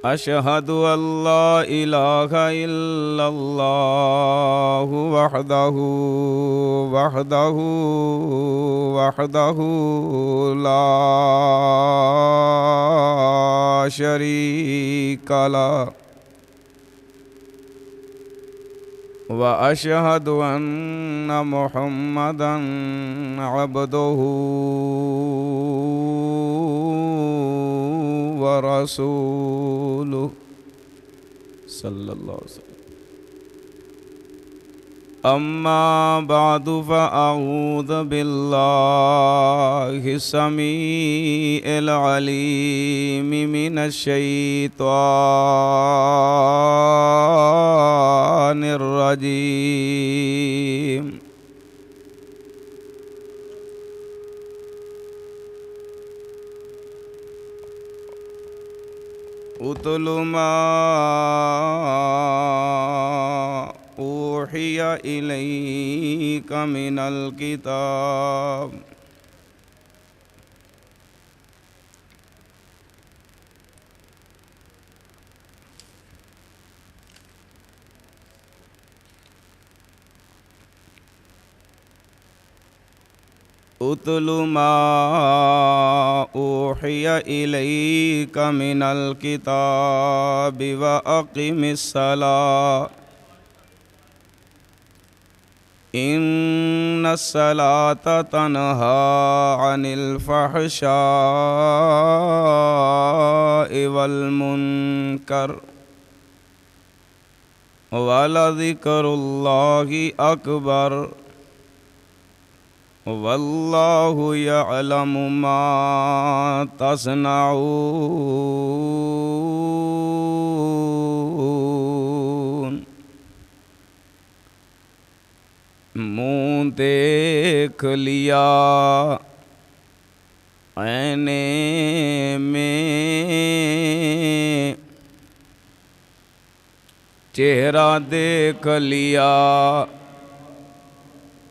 अशहदु अल्ला इलाहा इल्लल्लाहु वहदहु वहदहु वहदहु ला शरीका लह व अशहदु अन्ना मुहम्मदन अब्दुहु व रसूलुहु सल्लल्लाहु अलैहि वसल्लम। अम्मा बादु फ़अऊज़ु बिल्लाहि समीइल अलीम मिनश शैतानिर रजीम। उतलु मा ऊहिया इलैका मिनल किताब उतलु मा ऊहिया इलैका मिनल किताबि व अक़िमिस्सलाह इन्नस्सलाता तन्हा अनिल फ़हशाइ वल मुनकर वलज़िक्रुल्लाहि अकबर वल्लाहु यअलमु मा तस्नऊन। मुँह देख लिया ऐने में, चेहरा देख लिया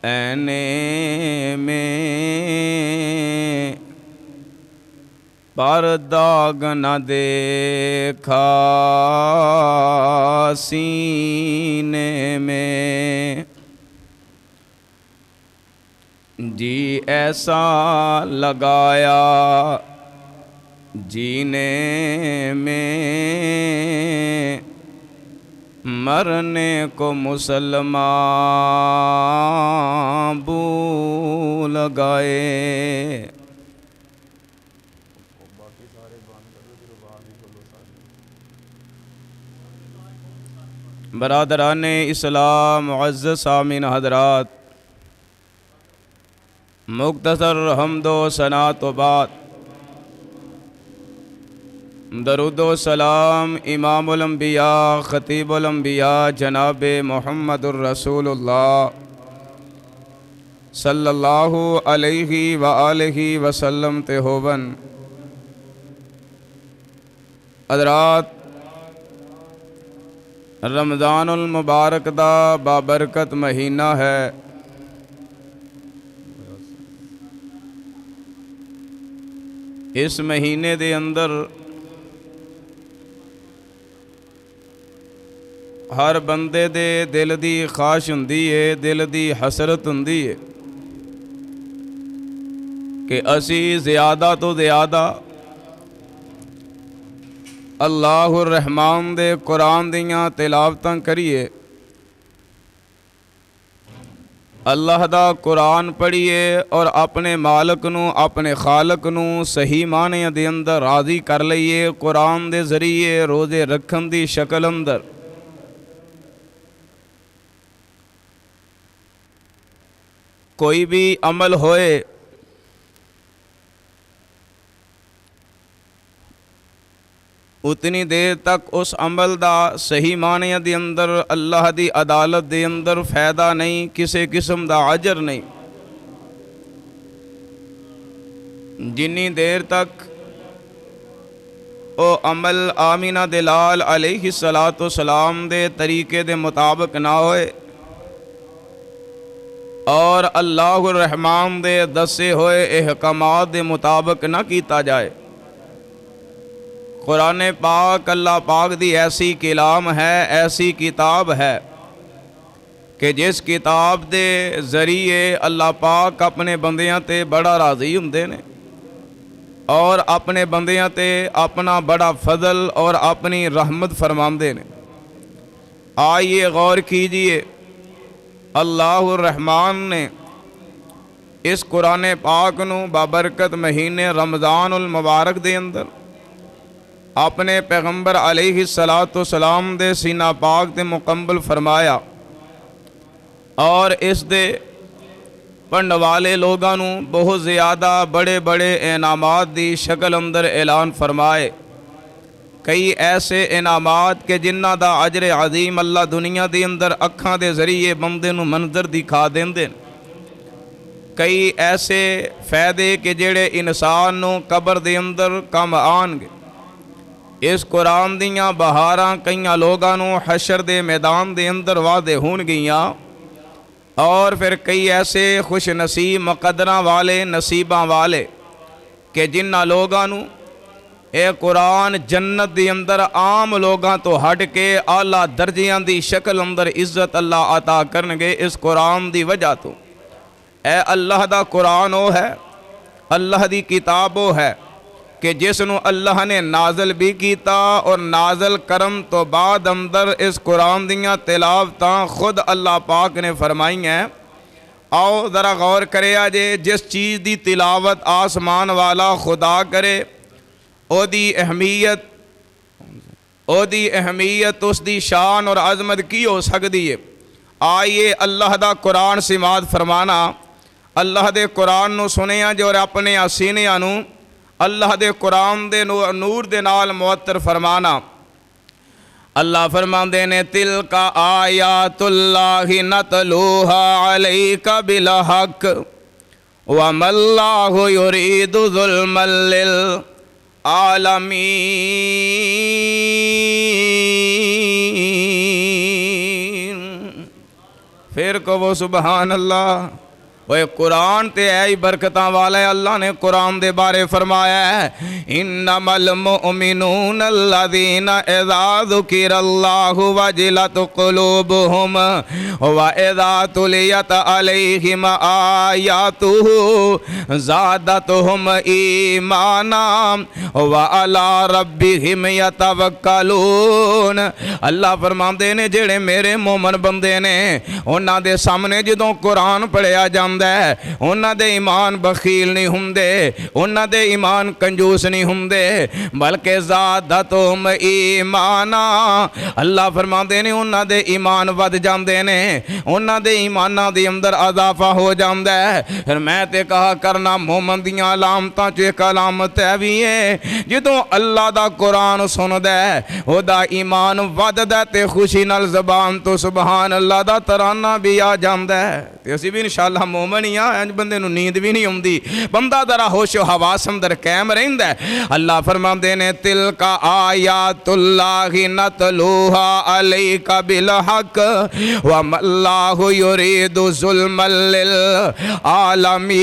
ऐने में, पर दाग न देखा सीने में। जी ऐसा लगाया जीने में, मरने को मुसलमान भूल गए। बरादराने इस्लाम मुअज़्ज़ज़ सामीन हज़रात, मुख्तसर हम्दो सना तो बाद दरूदो सलाम इमामुल अंबिया खतीबुल अंबिया जनाब मुहम्मदुर रसूलुल्लाह सल्लल्लाहु अलैहि व आलिहि वसल्लम ते होवन। हज़रात, रमज़ानुल मुबारक दा बाबरकत महीना है। इस महीने दे अंदर हर बंदे दे दिल दी ख्वाहिश हुंदी है, दिल दी हसरत हुंदी है कि असी ज़्यादा तो ज़्यादा अल्लाहुर रहमान दे कुरान दियां तिलावतां करिए, अल्लाह दा कुरान पढ़िए और अपने मालक नू, अपने खालक नू सही माने दे अंदर राज़ी कर लईए। कुरान दे ज़रिए रोज़े रखन दी शक्ल अंदर कोई भी अमल होए उतनी देर तक उस अमल दा सही माने दे अंदर अल्लाह दी अदालत दे अंदर फ़ायदा नहीं, किसी किस्म दा अजर नहीं। जिन्नी देर तक ओ अमल आमीना दे लाल अलैहिस्सलातु सलाम दे तरीके दे मुताबिक ना होए और अल्लाहुर रहमान दे दसे होए अहकामात दे मुताबिक ना कीता जाए, कुरान पाक अल्लाह पाक दी ऐसी कलाम है, ऐसी किताब है कि जिस किताब दे जरिए अल्लाह पाक अपने बंदियां ते बड़ा राज़ी हुंदे ने और अपने बंदियां ते अपना बड़ा फजल और अपनी रहमत फरमाते ने। आइए गौर कीजिए, अल्लाहुर रहमान ने इस कुरान पाक नू बाबरकत महीने रमज़ानुल मुबारक दे अंदर अपने पैगंबर अलैहिस्सलातु सलाम दे सीना पाक ते मुकम्मल फरमाया और इस दे पढ़ने वाले लोगों नू बहुत ज़्यादा बड़े बड़े इनामात दी शक्ल अंदर ऐलान फरमाए। कई ऐसे इनामात के जिन्हां दा अजर अजीम अल्लाह दुनिया दे अंदर अखां दे जरिए बंदे नू मंजर दिखा देंदे। कई ऐसे फ़ायदे के जेड़े इंसान नू कबर दे अंदर कम आनगे। इस कुरान दियां बहारां कईयां लोगों नू हशर दे मैदान दे अंदर वादे होणगियां और फिर कई ऐसे खुश नसीब मुकद्दरां वाले नसीबां वाले कि जिन्हां लोगों नू ये कुरान जन्नत दे अंदर आम लोगों तो हट के आला दर्जियां दी शक्ल अंदर इज्जत अल्लाह अता करनगे इस कुरान दी वजह तो। ए अल्लाह दा कुरान वो है, अल्लाह दी किताब वो है कि जिसनों अल्लाह ने नाजल भी किया और नाजल करन तो बाद अंदर इस कुरान दियां तिलावतां खुद अल्लाह पाक ने फरमाई हैं। आओ ज़रा गौर करे जे, जिस चीज़ दी तिलावत आसमान वाला खुदा करे ओदी अहमियत उसदी शान और अजमत की हो सकती है। आइए अल्लाह दा कुरान सिमात फरमाना, अल्लाह दे कुरान नू सुनिया जो और अपने सीनियां नू अल्लाह दे कुरान दे नूर दे नाल मुअत्तर फरमाना। अल्लाह फरमांदे ने तिलका आयातुल्लाहि नतलूहा अलैका बिल हक व मल्लाहु युरीदु ज़ुल्मल लिल आलमीन। फिर कहो सुबहान अल्लाह। वह कुरान ते ऐ बरकतां वाला है। अल्लाह ने कुरान दे बारे फरमाया है, इन्नमल मुमिनून अल्लज़ीना इज़ा ज़ुकिरल्लाहु वजिलत क़ुलूबुहुम व इज़ा तुलियत अलैहिम आयातुहु ज़ादतहुम ईमाना व अला रब्बिहिम यतवक्कलून। अल्लाह फरमाते ने जेड़े मेरे मोमन बंदे ने उन्हां दे सामने जदों कुरान पढ़िया जांदा उन्हां दे ईमान बखील नहीं हुंदे, उन्हां दे ईमान कंजूस नहीं हुंदे, बल्कि ज़ादतुहुम ईमाना। अल्लाह फरमाते ने उन्हां दे ईमान वध जांदे ने, उन्हां दे ईमानां दे अंदर अज़ाफा हो जांदा है। फिर मैं ते कहा करना मोमन दियां अलामतां च एक अलामत है भी है, जदों अल्लाह दा कुरान सुनदा है ओदा ईमान वधदा ते खुशी नाल ज़बान तो सुबहान अल्लाह दा तराना भी आ जांदा है। ते असीं भी इंशाअल्लाह मोमन ही हाँ। इंज बंदे नूं नींद भी नहीं आउंदी, बंदा जरा होश हवास अंदर कायम रहिंदा है। अल्लाह फरमांदे ने तिलका आयातुल्लाहि नतलूहा अलैका बिल हक व मल्लाहु युरीदु ज़ुल्मल लिल आलमीन।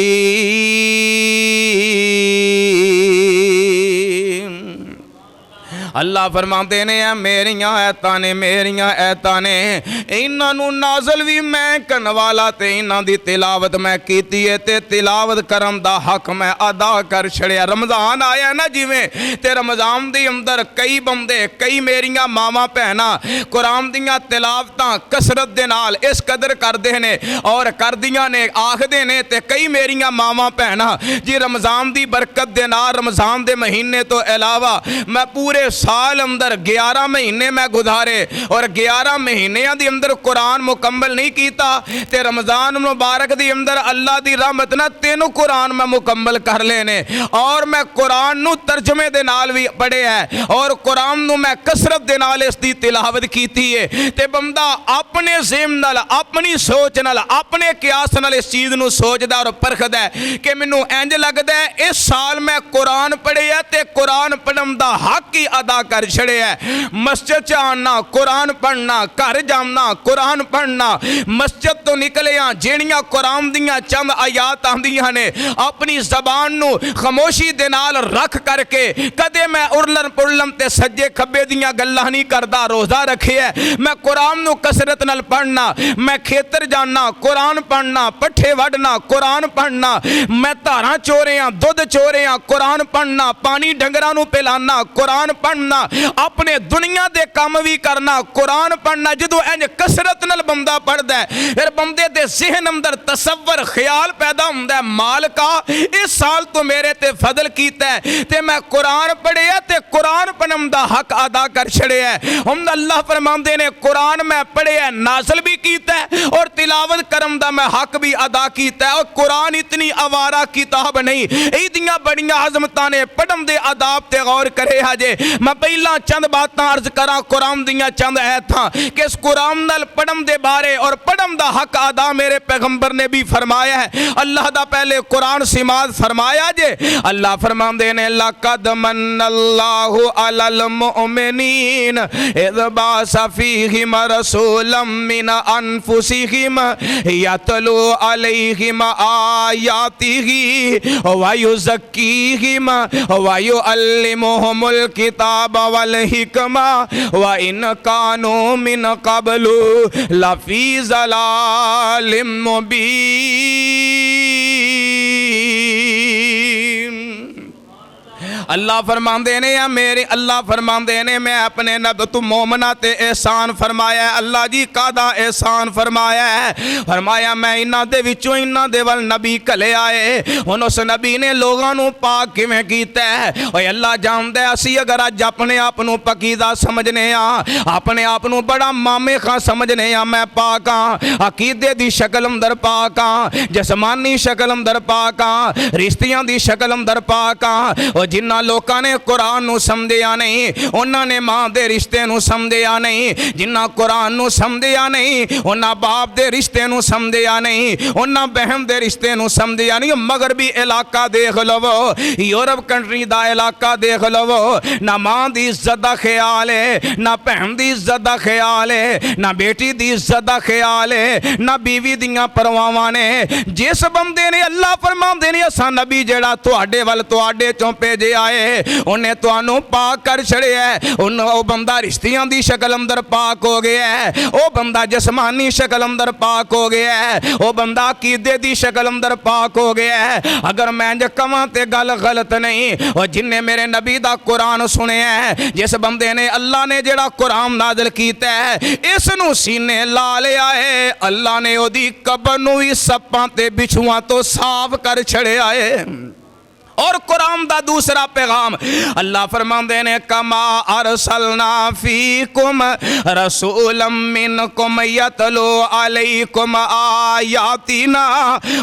अल्लाह फरमाते ने मेरियां ऐतां ने, मेरियां ऐतां ने, इन्हां नूं नाज़ल भी मैं करन वाला ते इन्हां दी तिलावत मैं कीती है ते तिलावत करन दा हक मैं अदा कर छड़िया। रमज़ान आया ना जिवें, ते रमज़ान दे अंदर कई बंदे कई मेरियां मावां भैनां कुरान दियां तिलावतां कसरत दे नाल इस कदर करदे ने और करदियां ने आखदे ने, ते कई मेरियां मावां भैनां जी रमज़ान दी बरकत दे नाल रमज़ान दे महीने तो इलावा मैं पूरे साल अंदर 11 महीने मैं गुजारे और 11 महीनों के अंदर कुरान मुकम्मल नहीं किया, ते रमज़ान मुबारक के अंदर अल्लाह की रहमत ना 3 कुरान मैं मुकम्मल कर लेने और मैं कुरान नू तर्जमे दे नाल भी पढ़िया है और कुरान नू मैं कसरत दे नाल इसकी तिलावत की है। ते बंदा अपने ज़हन नाल, अपनी सोच नाल, अपने कियास नाल इस चीज़ नू सोचदा और परखदा है कि मैनू इंज लगदा है इस साल मैं कुरान पढ़िया ते कुरान पढ़न दा हक ही अदा अदा कर छड़िया। मस्जिद च आना कुरान पढ़ना, घर जाना कुरान पढ़ना, मस्जिद तो निकलिया ਜਿਹੜੀਆਂ कुरान दियां चंद आयात आंदियां ने अपनी जबान नू खामोशी दे नाल रख करके कदे मैं उरलन पुरलन ते सज्जे खब्बे दियां गल्लां नहीं करदा। रोज़ा रखिया मैं कुरान नू कसरत नाल पढ़ना, मैं खेतर जाना कुरान पढ़ना, पट्ठे वढ़ना कुरान पढ़ना, मैं धारां चोरियां दुध चोरियां कुरान पढ़ना, पानी डंगरां नू पिलाना कुरान पढ़ना, अपने दुनिया दे काम भी करना कुरान पढ़ना। जदों इंज कसरत नाल बंदा पढ़दा है फिर बंदे दे ज़हन अंदर तसव्वुर ख्याल पैदा हुंदा है, मालिका इस साल तो मेरे ते फजल कीता है ते मैं कुरान पढ़िया ते कुरान पढ़न दा हक अदा कर छड़िया। हम अल्लाह फरमांदे ने कुरान मैं पढ़िया नाज़िल भी कीता है और तिलावत करन दा मैं हक भी अदा कीता है। और कुरान इतनी आवारा किताब नहीं, इहदियां बड़ियां अज़मतां ने। पढ़न दे आदाब ते गौर करे हजे मैं पहला चंद बातां अर्ज करा कुरान दियां चंद आयतां कि इस कुरान नाल पढ़न दे बारे और पढ़न दा हक अदा मेरे पैगंबर ने भी फरमाया है। अल्लाह दा पहले कुरान सिमाद फरमाया जे अल्लाह फरमांदे ने लक़द मन्नल्लाहु अलल मुमिनीन इज़ बाअसा फ़ीहिम रसूलन मिन अनफुसिहिम यतलू अलैहिम आयातिही व युज़क्कीहिम व युअल्लिमुहुमुल किताब वल हिकमा व इन कानू मिन क़ब्लु लफ़ी ज़लालिम मुबीन। अल्लाह फरमांदे ने या मेरे अल्लाह फरमांदे ने मैं अपने नबी तू मोमना ते एहसान फरमाया। अल्लाह जी कादा एहसान फरमाया है? फरमाया मैं इन्हां दे विचों इन्हां दे वल नबी घले आए। हुण उस नबी ने लोगां नूं पाक किवें कीता है? ओए अल्लाह जानदा है असीं अगर अज अपने आप नूं पकीदा समझने आ, अपने आप नूं बड़ा मामे खां समझने आ, मैं पाक हां, अकीदे दी शक्ल अंदर पाक हां, जिस्मानी शक्ल अंदर पाक हां, रिश्तियां दी शक्ल अंदर पाक हां। ओ जिन्ना लोगों ने कुरान नूं समझिया नहीं उन्होंने मां दे रिश्ते नूं समझिया नहीं, जिन्ना कुरान नूं समझिया नहीं उन्ना बाप दे रिश्ते नूं समझिया नहीं, उन्ना बहन दे रिश्ते नूं समझिया नहीं। मगरबी इलाका देख लवो, यूरोप कंट्री दा इलाका देख लवो, ना मां दी इज्जत दा ख्याल है, ना बहन दी इज्जत दा ख्याल है, ना बेटी दी इज्जत दा ख्याल है, ना बीवी दियां परवावां ने। जिस बंदे ने अल्लाह फरमांदे ने असां नबी जेड़ा तुहाडे वल तुहाडे चों भेजे आए उन्हें तुहानू पाक कर छड़िया है, वो बंदा रिश्तियां दी शक्ल अंदर पाक हो गया है, वो बंदा जिस्मानी शक्ल अंदर पाक हो गया है, वो बंदा अकीदे दी शक्ल अंदर पाक हो गया है। अगर मैं जो कवां ते गल गलत नहीं, और जिन्हें मेरे नबी दा कुरान सुनिया है, जिस बंदे ने अल्लाह ने जेड़ा कुरान नाज़िल कीता है इस नू सीने ला लिया है, अल्लाह ने ओदी कब्र नू भी सप्पां ते बिछुआं तो साफ कर छड़िया है। और कुरान दा दूसरा पैगाम अल्लाह फरमांदे ने कमा अरसलना फीकुम रसूलम मिनकुम यतलू अलैकुम आयातिना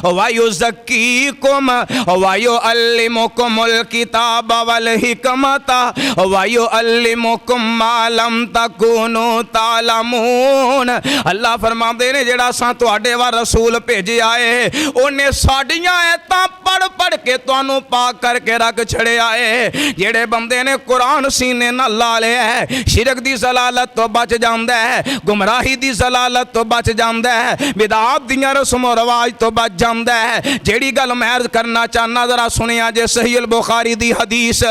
व युज़क्कीकुम व युअल्लिमुकुमुल किताब वल हिकमता व युअल्लिमुकुम मा लम तकुनू तालमून। अल्लाह फरमांदे ने जेड़ा असां तुहाडे वा रसूल भेजिया है उन्हें साडियां आयतां पढ़ पढ़ के तुहानू करके रख छड़िया है। जेड़े बंदे ने कुरान सीने न ला लिया है शिरक दी जलालत तो बच जांदा है, गुमराही दी जलालत तो बच जांदा है, बिदात दियां रस्म रवाज तो बच जांदा है। जेड़ी गल मैं अर्ज करना चाहना जरा सुनिया जे सही अल बुखारी दी हदीस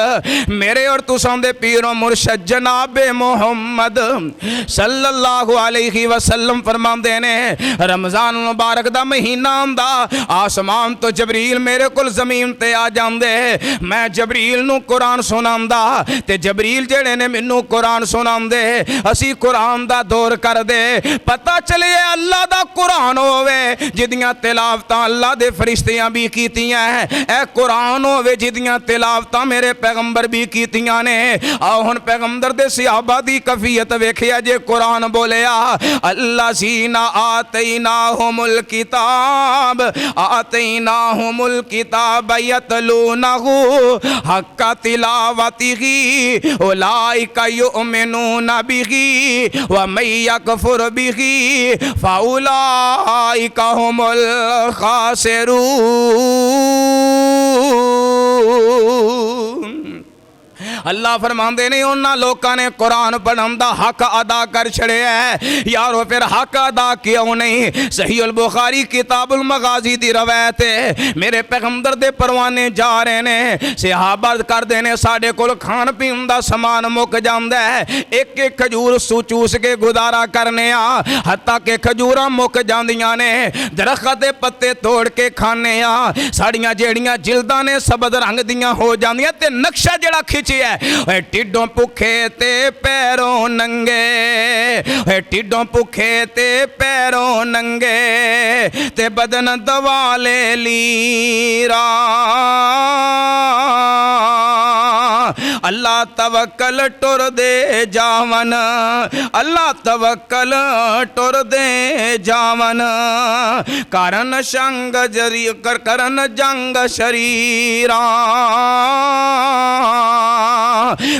मेरे और तुसां दे पीर मुर्शद जनाब मुहम्मद सल्लल्लाहु अलैहि वसल्लम फरमांदे ने रमजान मुबारक दा महीना आंदा आसमान तो जबरील मेरे कोल जमीन ते आ जांदे, मैं जबरील नू कुरान सुनांदा ते जबरील जेड़े ने मैनू कुरान सुनांदे, असी कुरान दा दौर कर दे। पता चले अल्लाह दा कुरान होवे जिदियां तिलावतां अल्लाह दे फरिश्तियां भी कीतियां है, ए कुरान होवे जिदियां तिलावतां मेरे पैगंबर भी कीतियां ने। आओ हुण पैगंबर दे सहाबा दी कफियत वेखिया जे कुरान बोलिया अल्लाज़ीना आतैनाहुमुल किताब आतैनाहुमुल किताब यतलूनहु हक्का तिलावतिही उलाइका युमिनूना बिही व मन यकफुर बिही फउलाइका हुमुल खासिरून। अल्लाह फरमाते ने उन्होंने लोगों ने कुरान पढ़न का हक अदा कर छड़िया है। यारो फिर हक अदा क्यों नहीं? सही अल बुखारी किताबुल मगाजी दी रवायत है, मेरे पैगंबर दे परवाने जा रहे ने, सहाबा करते हैं साढ़े कोल खान पीन का समान मुक जाता है, एक एक खजूर चूस के गुजारा करने आ, हत्ता के खजूरां मुक जांदियां ने, दरख्त दे पत्ते तोड़ के खाने आ, साड़ियां जेड़ियां जिल्दां ने सबद रंग दियां हो जांदियां ते नक्शा जड़ा खिंचिया है टिड्डों भुखे ते पैरों नंगे, टिड्डों भुखे ते पैरों नंगे ते बदन दवाले लीरा। अल्लाह तवक्कल टुर दे जावन, अल्लाह तवक्कल टुर दे जावन, करन संग जरी करन जंग शरीरा।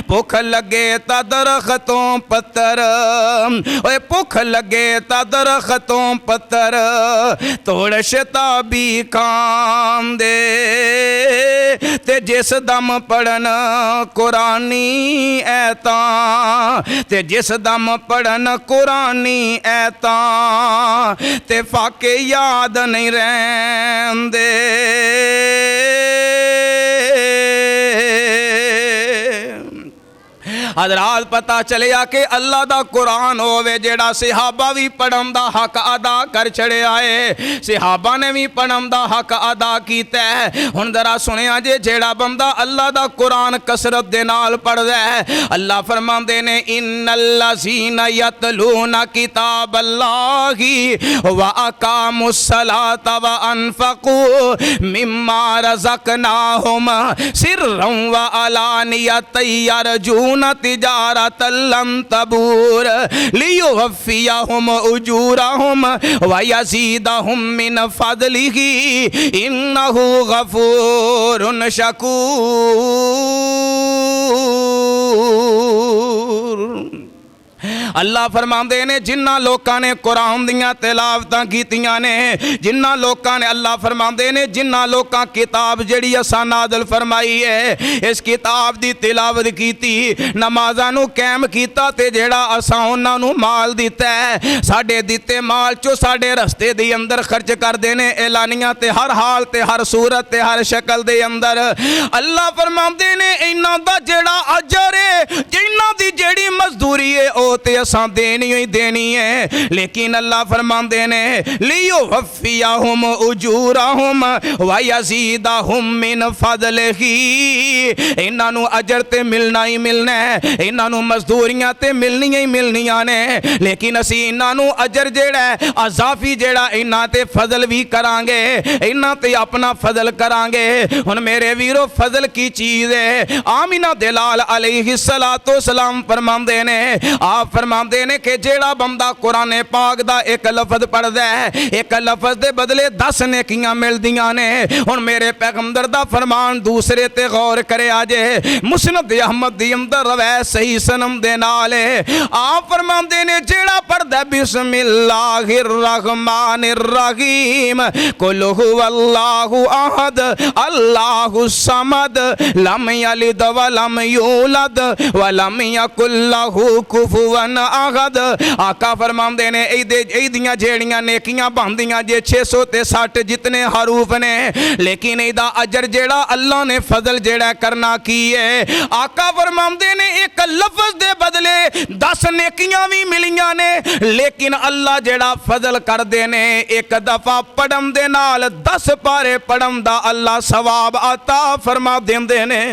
भुख लगे ता दरख्तों पत्थर, ओए भुख लगे ता दरख्तों पत्थर, तोड़ शताबी खान दे ते जिस दम पढ़न कुरानी ऐता, ते जिस दम पढ़न कुरानी ऐता ते फाके याद नहीं रहंदे। हजरात पता चलिया कि अल्लाह दा कुरान होवे जेड़ा सहाबा भी पढ़न दा हक अदा कर छड़िया है, सहाबा ने भी पढ़न दा हक अदा कीता है। हुण जरा सुनिया जे जेड़ा बंदा अल्लाह दा कुरान कसरत दे नाल पढ़दा है, अल्लाह फरमांदे ने इन्नल्लज़ीना यतलूना किताबल्लाहि व अकामुस्सलाता व अनफकू मिम्मा रज़क़नाहुम सिर्रन व अलानियतन यरजूना तिजारतन लन तबूर लियुवफ़्फ़ियहुम उजूरहुम व यज़ीदहुम मिन फ़ज़लिही इन्नहु गफ़ूरुन शकूर। अल्लाह फरमाते ने जिन्ना लोगों ने कुरान दियां तिलावतां कीतियां ने, जिन्ना लोगों ने अल्लाह फरमाते ने जिन्ना लोगों किताब जड़ी असां नाज़िल फरमाई है, इस किताब दी तिलावत कीती, नमाज़ां नूं कायम कीता ते जेड़ा असां उन्हां नूं माल दिता है, साडे दिते माल चो साडे रस्ते दे अंदर खर्च करदे ने ऐलानियां ते हर हाल ते हर सूरत ते हर शक्ल दे अंदर। अल्लाह फरमाते ने इन्हां दा जेड़ा अजर है, जिन्हां दी जेड़ी मजदूरी है ओ ते असां देनी ही देनी है, लेकिन अल्लाह फरमाते ने लियुवफ़्फ़ियहुम उजूरहुम व यज़ीदहुम मिन फ़ज़लिही, इन्हां नूं अजर ते मिलना ही मिलना है, इन्हां नूं मजदूरियां ते मिलनियां ही मिलनियां ने, लेकिन असीं इन्हां नूं अजर जेड़ा है अज़ाफ़ी जेड़ा इन्हां ते फजल भी करांगे, इन्हां ते अपना फजल करांगे। हुण मेरे वीरो फजल की चीज़ है? आमिना दे लाल अलैहिस्सलातु वस्सलाम फरमाते ने, आप फरमाते ने कि जेड़ा बंदा कुरान पाक दा एक लफज पढ़दा है, एक लफज दे बदले 10 नेकियां मिलदियां ने। हुण मेरे पैगंबर दा फरमान दूसरे ते गौर करे आजे, मुस्नद अहमद दी अंदर रवायत सही सनम दे नाल आप फरमाते ने जेड़ा पढ़दा बिस्मिल्लाहिर रहमानिर रहीम कुल हुवल्लाहु अहद अल्लाहु समद लम यलिद व लम यूलद व लम यकुल लहू कुफुवन अहद। आका फरमाते ने इहदियां जेड़ियां नेकियां बनदियां जे 660 जितने हरूफ ने, लेकिन इहदा अजर जेड़ा अल्लाह ने फजल जेड़ा करना की है, आका फरमाते ने एक लफ्ज दे बदले 10 नेकियां भी मिलियां ने, लेकिन अल्लाह जेड़ा फजल करदे ने एक दफा पढ़न दे नाल 10 पारे पढ़न दा अल्लाह सवाब अता फरमा देंदे ने।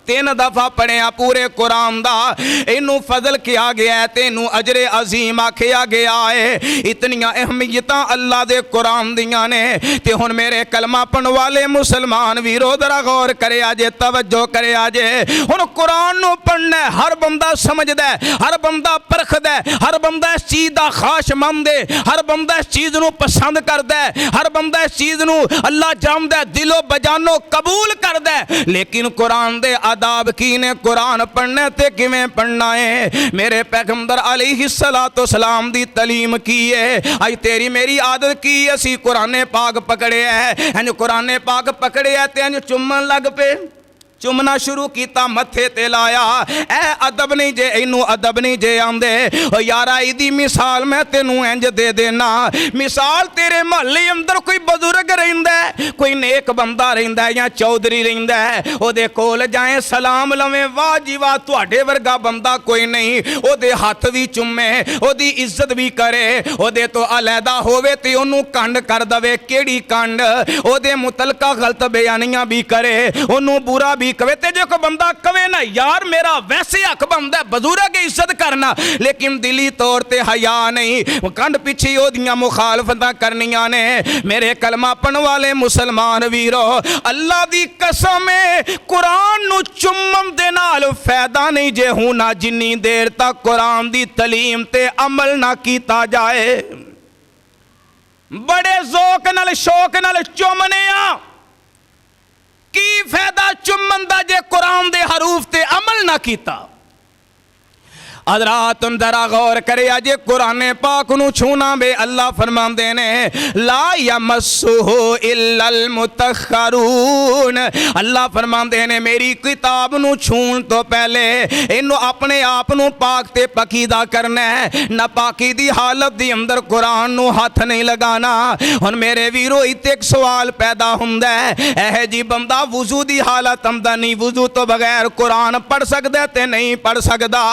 3 दफा पढ़िया पूरे कुरान दा, इनू फजल किया गया है, तेनू अजरे अजीम आखिया गया है। इतनियां अहमियतां अल्लाह दे कुरान दियां ने। ते हुण मेरे कलमा पढ़न वाले मुसलमान वीरो जरा गौर करिया जे, तवज्जो करिया जे। हुण कुरान नू पढ़ना हर बंदा समझदा है, हर बंदा परखदा है, हर बंदा इस चीज़ दा खाशमंद है, हर बंदा इस चीज़ नू पसंद करदा है, हर बंदा इस चीज़ नू अल्लाह जानदा है, दिलो बजानो कबूल करदा है। लेकिन कुरान दे आदाब की ने, कुरान पढ़ने ते किवें पढ़ना है। मेरे पैगंबर अलैहिस्सलातु वस्सलाम दी तलीम की है। आज तेरी मेरी आदत की असी कुरान पाक पकड़े है, इंज कुरान पाक पकड़े है ते इंज चुम्मन लग पे, चुमना शुरू किया, मथे ते लाया। ए अदब नहीं जे, इनू अदब नहीं जे आंदे। ओ यारा इदी मिसाल मैं तेनू इंज दे देना। मिसाल तेरे महल्ले अंदर कोई बजुर्ग रहिंदा है, कोई नेक बंदा रहिंदा है या चौधरी रहिंदा है, ओदे कोल जाए सलाम लवे, वाह जी वाह तुहाडे वर्गा बंदा कोई नहीं, ओदे हथ भी चुमे, ओदी इज्जत भी करे, ओदे तो अलहदा होवे ते ओनू कंड कर दवे। केड़ी कंड? ओदे मुतलका गलत बयानियां भी करे, ओनू बुरा भी कवे। ते जो कोई बंदा कवे ना यार मेरा वैसे हक बनदा है बुजुर्ग की इज्जत करना, लेकिन दिली तौर ते हया नहीं, कंड पिछे ओदियां मुखालफतां करनियां ने। मेरे कलमा पढ़न वाले मुसलमान वीरो, अल्लाह दी कसम है कुरान नू चुम्मन दे नाल फायदा नहीं जे होना जिन्नी देर तक कुरान दी तलीम ते अमल ना कीता जाए। बड़े ज़ौक नाल शौक नाल चुमने आ, की फायदा चुम्मन दा जे कुरान दे हरूफ ते अमल ना कीता। हज़रात जरा गौर करे, अजे कुरान पाक नू छूना बे अल्लाह फरमांदे ने ला यमस्सुहु इल्लल मुतखरून। अल्लाह फरमांदे ने मेरी किताब नू छून तो पहले इनू अपने आप नू पाक ते पकीदा करना है। नापाकी दी हालत दी अंदर कुरान नू हथ नहीं लगाना। हुण मेरे वीरो इत्ते एक सवाल पैदा हुंदा है, एह जी बंदा वुजू दी हालत अंदर नहीं, वुजू तो बगैर कुरान पढ़ सकदा ते नहीं पढ़ सकदा।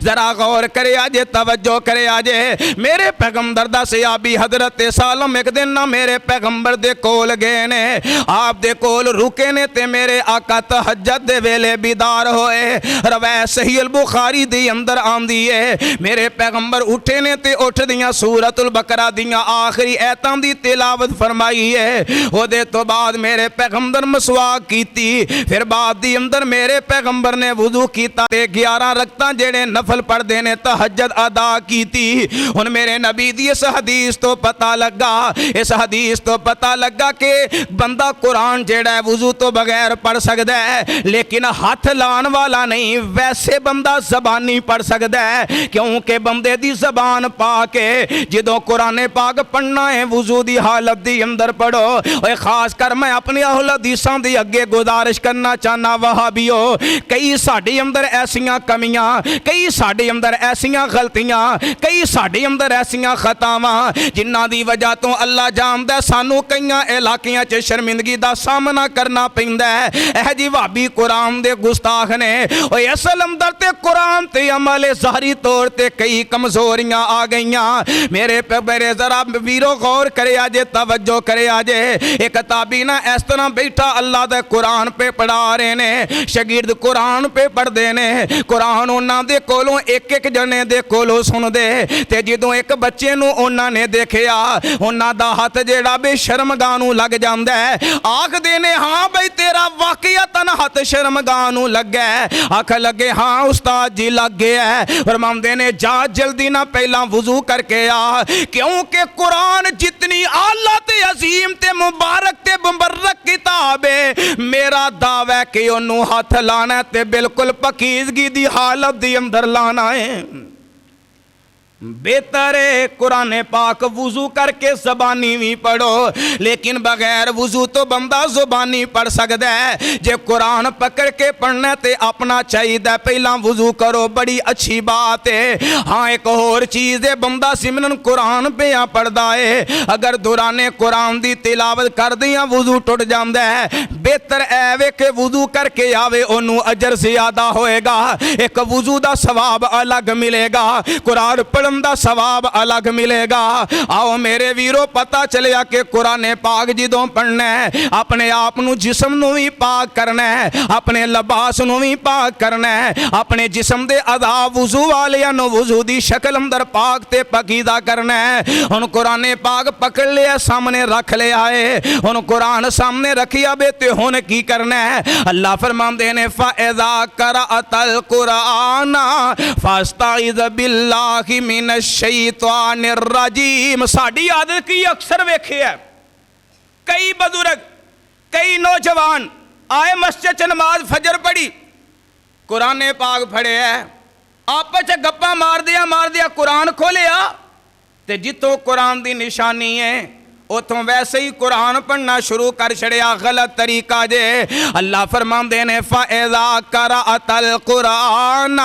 जरा गौर करे आजे, तवज्जो करे आजे। मेरे पैगंबर दा सहाबी हजरत सालम एक दिन ना मेरे पैगंबर दे कोल गए ने, आप दे कोल रुके ने ते मेरे आका तहज्जुद दे वेले बीदार होए। रवायत सही अल बुखारी दी अंदर आंदी है, मेरे पैगंबर उठे ने ते उठ दियां सूरतुल बकरा दियां आखिरी ऐतां दी तिलावत फरमाई है। ओदे तो बाद मेरे पैगंबर मसवाक कीती, फिर बाद दी अंदर मेरे पैगंबर ने वुजू कीता ते 11 रकतां जेड़े नफल पढ़दे ने तहज्जुद अदा कीती। हुण मेरे नबी दी इस हदीस तो पता लगा, इस हदीस तो पता लगा कि बंदा कुरान जेड़ा है वुजू तो बगैर पढ़ सकदा है, लेकिन हाथ लान वाला नहीं। वैसे बंदा ज़बानी पढ़ सकदा है, क्योंकि बंदे दी ज़बान पा के जदों कुरान पाक पढ़ना है वुजू दी हालत दी अंदर पढ़ो। और खास कर मैं अपनी अहल हदीसां दी अगे गुजारिश करना चाहना वहाबियो, कई साडे अंदर ऐसियां कमियां, कई साडे अंदर ऐसियां गलतियां, कई साडे अंदर ऐसियां खतावां जिन्हां दी वजह तो अल्लाह जानदा सानू कईयां इलाकियां च शर्मिंदगी दा सामना करना पैंदा है। एह जी भाबी कुरान दे गुस्ताख ने, ओए असल अंदर ते कुरान ते अमल ज़ाहरी तौर ते कई कमजोरियां आ गईयां। मेरे जरा वीरो गौर करे आजे, तवज्जो करे आजे। एक ताबी ना इस तरह बैठा अल्लाह दे कुरान पे पढ़ा रहे ने, शागिर्द कुरान पे पढ़दे ने, कुरान उन्हां दे कोलों एक एक जने दे कोलों सुनदे ते जदों एक बच्चे नूं उन्हां ने देखिया, उन्हां दा हाथ जेड़ा बेशर्मगाह नूं लग जांदा है। आखदे ने हाँ बई तेरा वाकईअतन हाथ शर्मगाह नूं लग्गा है। आख लगे हाँ उस्ताद जी लग गया है। फरमांदे ने जा जल्दी ना पहला वुजू करके आ, क्योंकि कुरान जितनी आला ते अजीम ते मुबारक ते मुबर्रक किताब है, मेरा दावा है कि ओनू हाथ लाना ते बिल्कुल पकीजगी दी हालत दी अंदर लाना है। बेहतर है कुरान पाक वुजू करके ज़बानी भी पढ़ो, लेकिन बगैर वुजू तो बंदा ज़ुबानी पढ़ सकता है। जे कुरान पकड़ के पढ़ना ते अपना चाहिए पहला वुजू करो, बड़ी अच्छी बात है। हाँ एक और चीज़ है, बंदा सिमरन कुरान पे आ पढ़ता है, अगर दुराने कुरान की तिलावत कर दिया वुजू टुट जाता है। बेहतर ऐवे कि वुजू करके आवे, ओनू अजर ज़्यादा होएगा, एक वुजू का सवाब अलग मिलेगा, कुरान पढ़न दा सवाब अलग मिलेगा। आओ मेरे वीरो पता चलिया कि कुरान पाक जदों पढ़ना है, अपने आप नू जिस्म नू भी पाक करना है, अपने लिबास नू भी पाक करना है, अपने जिस्म दे अदा वुजू वालियां नू वुजू दी शक्ल अंदर पाक ते पकीदा करना है। हुण कुरान पाक पकड़ लिया, सामने रख लिया है, हुण कुरान सामने रखिया बे ते हुण की करना है। अल्लाह फरमांदे ने फ़इज़ा क़रअतल कुरान फ़स्तइज़ बिल्लाहि शैतानिर रजीम। साडी आदत की अक्सर वेखे है, कई बुजुर्ग कई नौजवान आए मस्जिद च नमाज फजर पढ़ी, कुरान पाक फड़े है, आपस च गप्पा मार दिया कुरान खोलिया ते जितों कुरान दी निशानी है उतों वैसे ही कुरान पढ़ना शुरू कर छड़िया। गलत तरीका जे। अल्लाह फरमांदे ने फ़इज़ा क़रअतल कुरान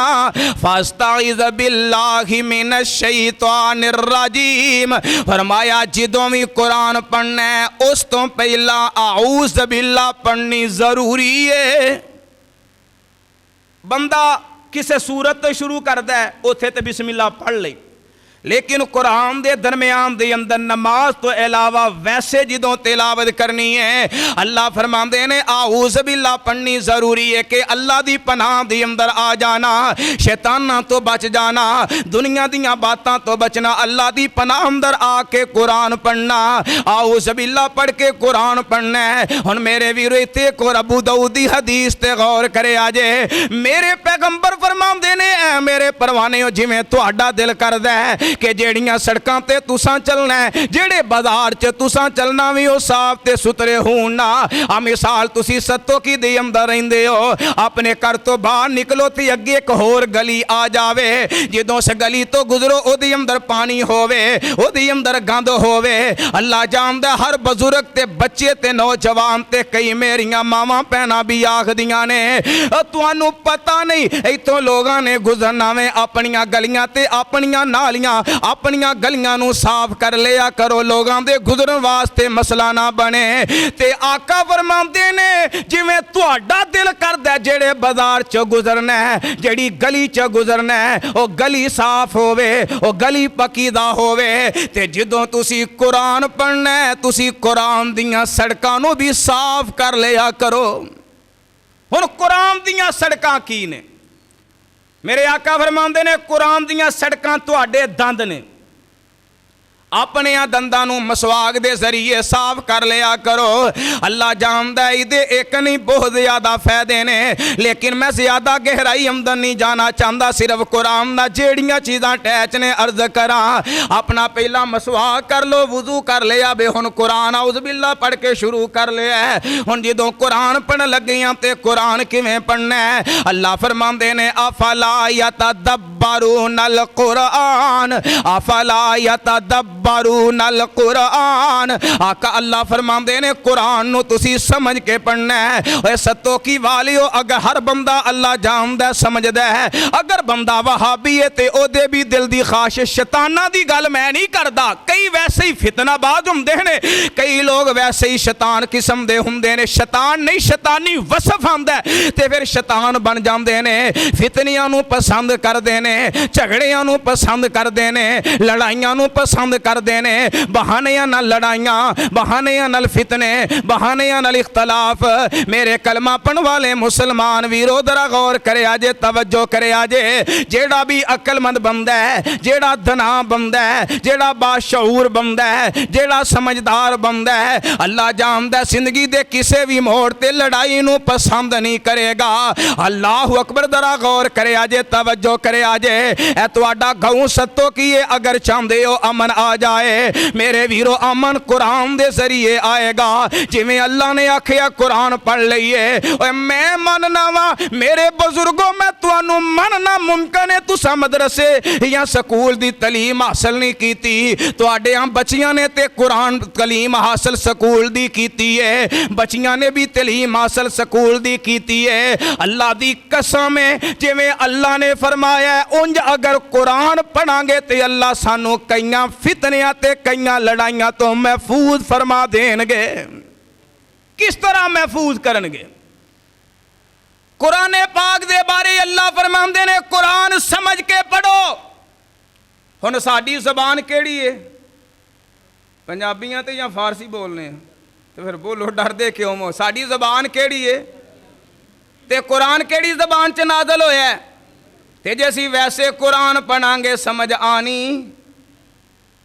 फ़स्तइज़ बिल्लाहि मिनश शैतानिर रजीम। फरमाया जिदों भी कुरान पढ़ना है उस तो पहला आऊज़ बिल्लाह पढ़नी ज़रूरी है। बंदा किसी सूरत तो शुरू करता है उथे तो बिस्मिल्लाह पढ़ ले, लेकिन कुरान दे दरम्यान दे अंदर नमाज तो अलावा वैसे जिदों तिलावत करनी है अल्लाह फरमांदे ने आऊज़ बिल्लाह पढ़नी ज़रूरी है कि अल्लाह दी पनाह दे अंदर आ जाना, शैतानां तो बच जाना, दुनिया दियां बातां तो बचना, अल्लाह दी पनाह अंदर आके कुरान पढ़ना। आऊज़ बिल्लाह पढ़ के कुरान पढ़ना है। हुण मेरे वीरो इत्थे को अबू दाऊद दी हदीस ते गौर करे आजे। मेरे पैगंबर फरमांदे ने मेरे परवाने जिवें तुहाडा दिल करदा है कि जेड़ियां सड़कां ते तुसां चलना है, जेड़े बाजार च तुसां चलना भी वो साफ ते सुथरे होण ना। आ मिसाल तुसी सत्तो की दे अंदर रहिंदे हो, अपने घर तो बाहर निकलो ते अगे एक होर गली आ जावे, जदों उस गली तो गुजरो ओदे अंदर पानी होवे, ओदे अंदर गंद होवे। अल्लाह जानदा हर बजुर्ग ते बच्चे ते नौजवान ते कई मेरियां मावां भैणां भी आखदियां ने तुहानू पता नहीं इत्थों लोगां ने गुजरना वे अपनियां गलियां ते अपनियां नालियां अपनियां गलियां नू साफ कर लिया करो, लोगां दे गुजरन वास्ते मसला ना बने। ते आका फरमांदे ने जिवें तुहाडा दिल करदा जेड़े बाजार च गुजरना है, जेड़ी गली च गुजरना है ओ गली साफ होवे, ओ गली पकीदा होवे। ते जदों तुसी कुरान पढ़ना है तुसी कुरान दियां सड़कां नू भी साफ कर लिया करो। हुण कुरान दियां सड़कां की ने? मेरे आका फरमांदे ने कुरान दियां सड़कां तुहाडे दंद ने, अपने दंदां नू मसवाक दे जरिए साफ कर लिया करो। अल्लाह जानदा है इहदे एक नहीं बहुत ज़्यादा फायदे ने, लेकिन मैं ज़्यादा गहराई अंदर नहीं जाना चाहता। सिर्फ कुरान दा जेड़ियां चीज़ां टैच ने अर्ज करा। अपना पहला मसवाक कर लो, वुजू कर लिया बे, हुण कुरान आउज़ बिल्लाह पढ़ के शुरू कर लिया है। हुण जदों कुरान पढ़न लगे हां ते कुरान किवें पढ़ना है? अल्लाह फरमांदे ने अफला यतदब्बरूनल कुरान, अफला यतदब्बरूनल कुरान। आका अल्लाह फरमांदे ने कुरान नू तुसी समझ के पढ़ना है। ओए सत्तो की वालियो अगर हर बंदा अल्लाह जानदा समझदा है, अगर बंदा वहाबी है ते ओदे भी दिल दी ख्वाहिश शैताना दी गल मैं नहीं करदा। कई वैसे ही फितनाबाज हुंदे ने, कई लोग वैसे ही शैतान किस्म दे हुंदे ने। शैतान नहीं शैतानी वसफ आंदा है ते फिर शैतान बन जांदे ने, फितनियां नू पसंद करदे ने, झगड़ियां नू पसंद करदे ने, लड़ाइयां नू पसंद करदे ने। बहानियां नाल लड़ाइयां, बहानियां नाल फितने, बहानियां नाल इख्तलाफ। मेरे कलमा पढ़न वाले मुसलमान वीरो जरा गौर करे आजे, तवज्जो करे आजे। जेड़ा भी अकलमंद बंदा है, जेड़ा दना बंदा है, जेड़ा बाशऊर बंदा है, जेड़ा समझदार बंदा है, अल्लाह जानदा जिंदगी दे किसी भी मोड़ ते लड़ाई नू पसंद नहीं करेगा। अल्लाह अकबर जरा गौर करे आजे, तवज्जो करे आजे। ए तुहाडा गऊ सत्तो की है, अगर चाहते हो अमन आ जाए मेरे वीरो, अमन कुरान दे जरिए आएगा। जिवें अल्लाह ने आखिया कुरान पढ़ लईए। मैं मनना वा मेरे बुजुर्गों, मैं तुहानू मनना मुमकिन है तुसा मदरसे या स्कूल दी तलीम हासिल नहीं कीती, तुहाडे बच्चियां ने ते कुरान तलीम हासिल स्कूल दी कीती है, बच्चियां ने भी तलीम हासिल स्कूल दी कीती है। अल्लाह दी कसम है जिवें अल्लाह ने फरमाया उंज अगर कुरान पढ़ांगे ते अल्लाह सानू कईयां फितनियां ते कईयां लड़ाइयां तो महफूज फरमा देंगे। किस तरह महफूज करनगे? कुरान पाक दे बारे अल्लाह फरमांदे ने कुरान समझ के पढ़ो। हुण साडी ज़बान केड़ी है? पंजाबियां ते या फारसी बोलने तो फिर बोलो डरदे क्यों हो? साडी ज़बान केड़ी है ते कुरान केड़ी ज़बान च नाज़िल होया है? ते जे असीं वैसे कुरान पढ़ांगे समझ आनी,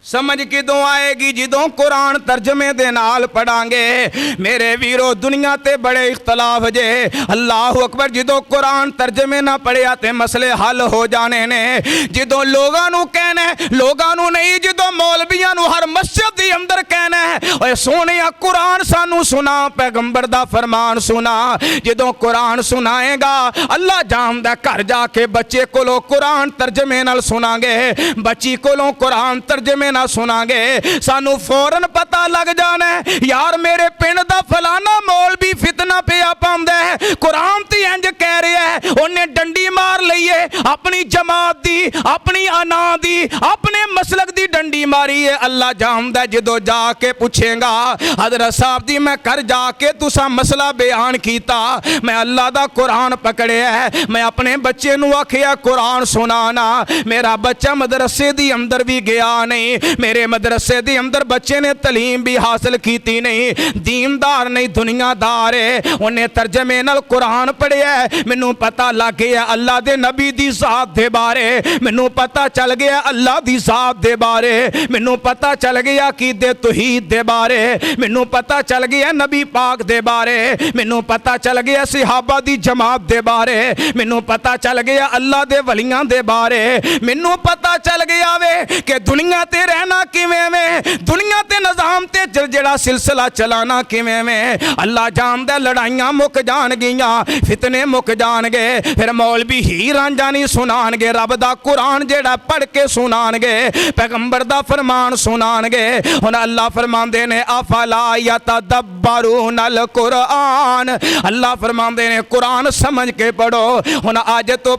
समझ किदों आएगी? जिदों कुरान तर्जमे दे नाल पढ़ांगे। मेरे वीरो दुनिया ते बड़े इख्तलाफ जे, अल्लाह अकबर। जिदों कुरान तर्जमे ना पढ़िया ते मसले हल हो जाने ने। जिदों लोगां नू कहना है, लोगां नू नहीं, जिदों मौलवियां नू हर मस्जिद दे अंदर कहना है ओए सोहणिया कुरान सानू सुना, पैगंबर दा फरमान सुना। जिदों कुरान सुनाएगा अल्लाह जानदा घर जाके बच्चे कोलों कुरान तर्जमे नाल सुनांगे, बच्ची कोलों कुरान तर्जमे तर्जमे ना सुनांगे सानू फौरन पता लग जाना है यार मेरे पिंड दा फलाना मौलवी फितना पिया पाउंदा है। कुरान ते इंज कह रहा है, उन्हें डंडी मार लईए अपनी जमात दी, अपनी अना दी, अपने मसलक दी डंडी मारी है। अल्लाह जानदा जदों जाके पूछेगा हजरत साहब दी मैं कर जाके तुसा मसला बयान कीता, मैं अल्लाह दा कुरान पकड़िया है, मैं अपने बच्चे नू आखिया कुरान सुनाना, मेरा बच्चा मदरसे दी अंदर भी गया नहीं, मेरे मदरसे दी अंदर बच्चे ने तलीम भी हासिल कीती नहीं, दीनदार नहीं दुनियादार है, उन्हें तर्जमे नाल कुरान पढ़िया है। मैनू पता लग गया अल्लाह दे नबी दी ज़ात दे बारे, मैनू पता चल गया अल्लाह दी ज़ात दे बारे, मैनू पता चल गया कीदे तौहीद दे बारे, मैनू पता चल गया नबी पाक दे बारे, मैनू पता चल गया सहाबा दी जमात दे बारे, मैनू पता चल गया अल्लाह दे वलियां दे बारे, मैनू पता चल गया वे कि दुनिया ते रहना किवें वे, दुनिया ते निज़ाम ते जेड़ा सिलसिला चलाना किवें वे। अल्लाह जानदा लड़ाइयां मुक जाणगियां, फितने मुक जाणगे, फिर मौलवी ही रांझा नहीं सुनाणगे, रब दा कुरान जेड़ा पढ़ के सुनाणगे, पैगंबर दा फरमान सुनाणगे। हुण अल्लाह फरमांदे ने अफला यतदब्बरूनल कुरान, अल्लाह फरमांदे ने कुरान समझ के पढ़ो। हुण अज तो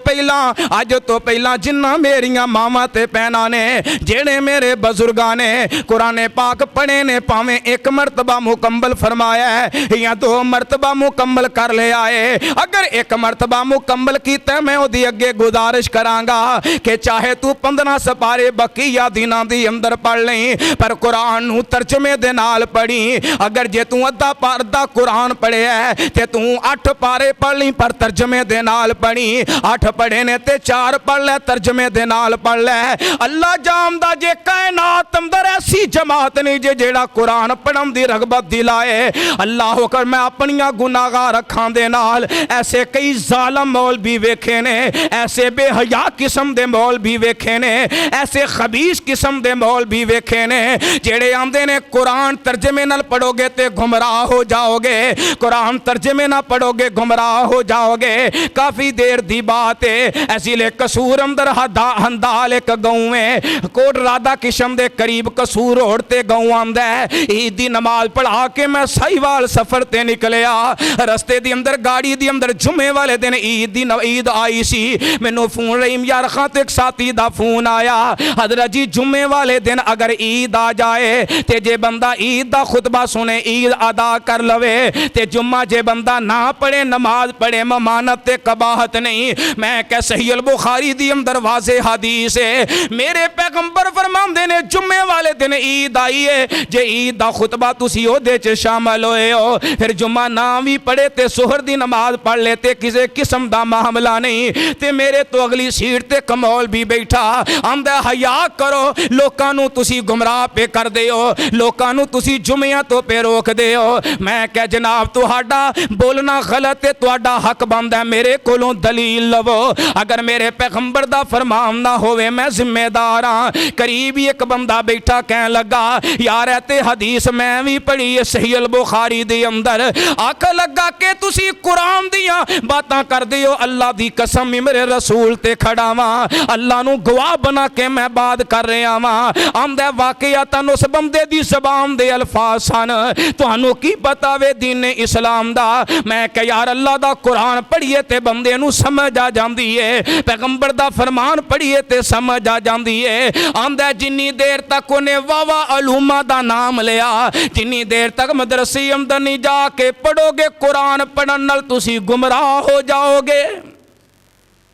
पहला जिन्ना मेरियां मावां ते भैणां ने जेड़े मेरे बजुर्गां ने कुरान पाक पढ़े ने, भावें एक मरतबा मुकम्मल फरमाया है या दो मरतबा मुकम्मल कर लिया है, अगर एक मरतबा मुकम्मल कीता मैं उहदी अगे गुजारिश करांगा कि चाहे तू 15 सपारे बकीया दिनां दी अंदर पढ़ लई, पर कुरान नू तर्जमे दे नाल पढ़ी। अगर जे तू अद्धा कुरान पढ़िया है ते तू 8 पारे पढ़ लई, पर तर्जमे दे नाल पढ़ी। 8 पढ़े ने ते 4 पढ़ ले, तर्जमे दे नाल पढ़ ले। अल्लाह जानदा जे कायनात अंदर ऐसी जमात नहीं जे जेड़ा कुरान पढ़न दी रगबत दिलाए। अल्लाह होकर मैं अपनियां गुनाहगार अखां दे नाल ऐसे कई जालम मौलवी वेखे ने, ऐसे बेहया किस्म दे मौलवी वेखे ने, ऐसे खबीस किस्म दे मौलवी वेखे ने जेड़े आंदे ने कुरान तर्जमे नाल पढ़ोगे ते गुमराह हो जाओगे, कुरान तर्जमे ना पढ़ोगे गुमराह हो जाओगे। काफ़ी देर दी बात है, ऐसी कसूर अंदर हंदाल एक गाँव है, कोट राधा किस्म के करीब कसूर रोड ते गाँव आंदा है। ईद दी नमाज पढ़ा के मैं साहिवाल सफर ते निकलिया, रस्ते दी अंदर गाड़ी दी अंदर जुमे वाले दिन ईद आई सी, मैनू फोन रहीम यार खां तो एक साथी दा फोन आया, हजरत जी जुमे वाले दिन अगर ईद आ जाए ते जे बंदा ईद दा खुतबा सुने ईद अदा कर लवे ते जुम्मा जे बंदा ना पढ़े नमाज पढ़े ममानत ते कबाहत नहीं। मैं कह सही अल बुखारी दी अंदर वाज़े हदीस है, मेरे पैगंबर फरमांदे ने जुम्मे वाले दिन ईद आई है, जे ईद दा खुतबा तुसी ओदे च शामिल होए हो, फिर जुम्मा ना भी पढ़े ते सुहर दी नमाज पढ़ ले ते किसी किस्म दा मामला नहीं। ते मेरे तो अगली सीट ते कमौल भी बैठा आंदा हया करो, लोकां नू तुसी गुमराह पे कर दे हो, लोकां नू तुसी जुम्मियां तो पे रोक दे हो। मैं कह जनाब तुहाडा बोलना गलत है, तुहाडा हक बनदा मेरे कोलों दलील लवो। अगर मेरे पैगंबर दा फरमान ना होवे मैं जिम्मेदार हाँ। करीब ही एक बंदा बैठा कहन लगा यार ते हदीस मैं भी पढ़ी है सही अल बुखारी दे अंदर, आख लगा के तुसी कुरान दियां बातां करदे हो, अल्लाह दी कसम मेरे रसूल ते खड़ा वा, अल्लाह नू गवाह बना के मैं बात कर रहा वा। आंदा वाकया तन उस बंदे दी ज़बान दे अल्फाज सन, तुहानू की पता वे दीन इस्लाम दा। मैं कह यार अल्लाह दा कुरान पढ़िए ते बंदे नू समझ आ जांदी है, पैगंबर दा फरमान पढ़िए ते समझ आ जांदी है। आंदा जिन्नी देर तक उन्हें वावा अलूमा दा नाम लिया, जिन्नी देर तक मदरसे अंदर नहीं जाके पढ़ोगे कुरान पढ़न नाल तुसी गुमराह हो जाओगे।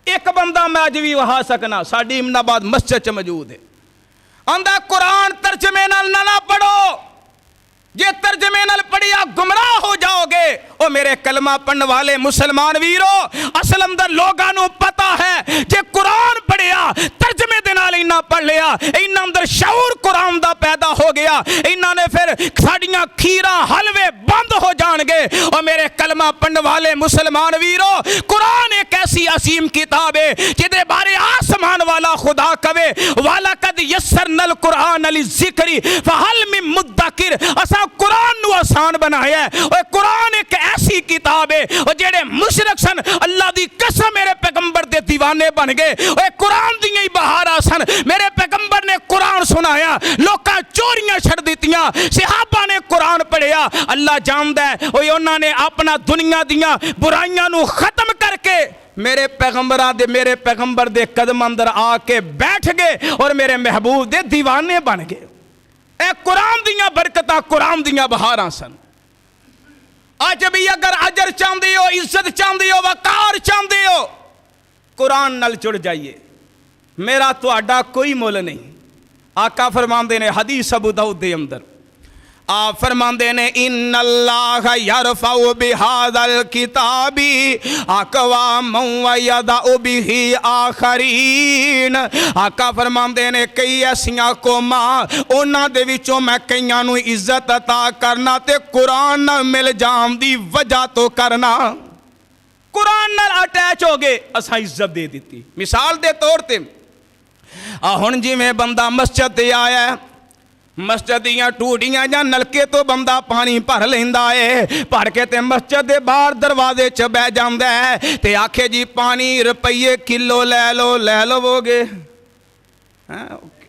एक बंदा मैं अज भी वहा सकना, साडी इमनाबाद मस्जिद च मौजूद है, आंदा कुरान तर्जमे नाल ना पढ़ो, जे तर्जमे नाल पढ़िया गुमराह हो जाओगे। ओ मेरे कलमा पढ़ने वाले मुसलमान वीरो, असल अंदर लोगों को पता है जे कुरान पढ़िया तर्जमे दे नाल इन्ना पढ़ लिया, इन्ना अंदर शऊर कुरान दा पैदा हो गया, इन्होंने फिर साड़ियां खीरा हलवे बंद हो जाएंगे। और मेरे कलमा पढ़ने वाले मुसलमान वीरो, कुरान एक ऐसी असीम किताब है जिदे बारे आसमान वाला खुदा कवे वाला कद यस्सरनल कुरान अली जिक्री फहल मिन मुद्दकिर, असा कुरान नू आसान बनाया है। और कुरान एक ऐसी किताब है और जेड़े मुशरिक सन अल्लाह दी कसम मेरे पैगंबर दे दीवाने बन गए। ओए कुरान दियां ही बहारां सन। मेरे पैगंबर ने कुरान सुनाया, लोकां चोरियां छड़ दित्तियां, सहाबा ने कुरान पढ़िया। अल्लाह जानदा है ओए उन्होंने अपना दुनिया दियां बुराइयां नूं खत्म करके मेरे पैगंबर दे कदम अंदर आके बैठ गए और मेरे महबूब दे दीवाने बन गए। ए कुरान दियां बरकतां, कुरान दियां बहारां सन। अज भी अगर अजर चाहते हो, इज्जत चाहते हो, वकार चाहते हो, कुरान नाल जुड़ जाइए। मेरा तुहाडा कोई मुल नहीं। आका फरमांदे ने हदीस अबू दाऊद दे अंदर, आप फरमांदे ने इन्नल्लाह यरफउ बिहादल किताबी अक़वामन व यदउ बिही आखरीन। आका फरमांदे ने कई ऐसियां कौमां उन्हां दे विचों मैं कईयां नूं इज्जत अता करना ते कुरान नाल मिल जाण दी वजह तो करना। कुरान नाल अटैच हो गए, असां इज्जत दे दित्ती। मिसाल दे तौर ते हुण जिवें बंदा मस्जिद ते आया, मस्जिद दियां टूटियां जां नलके तो बंदा पानी भर लैंदा है, भर के ते मस्जिद दे बाहर दरवाजे च बह जांदा है ते आखे जी पानी रुपये किलो लै लवोगे।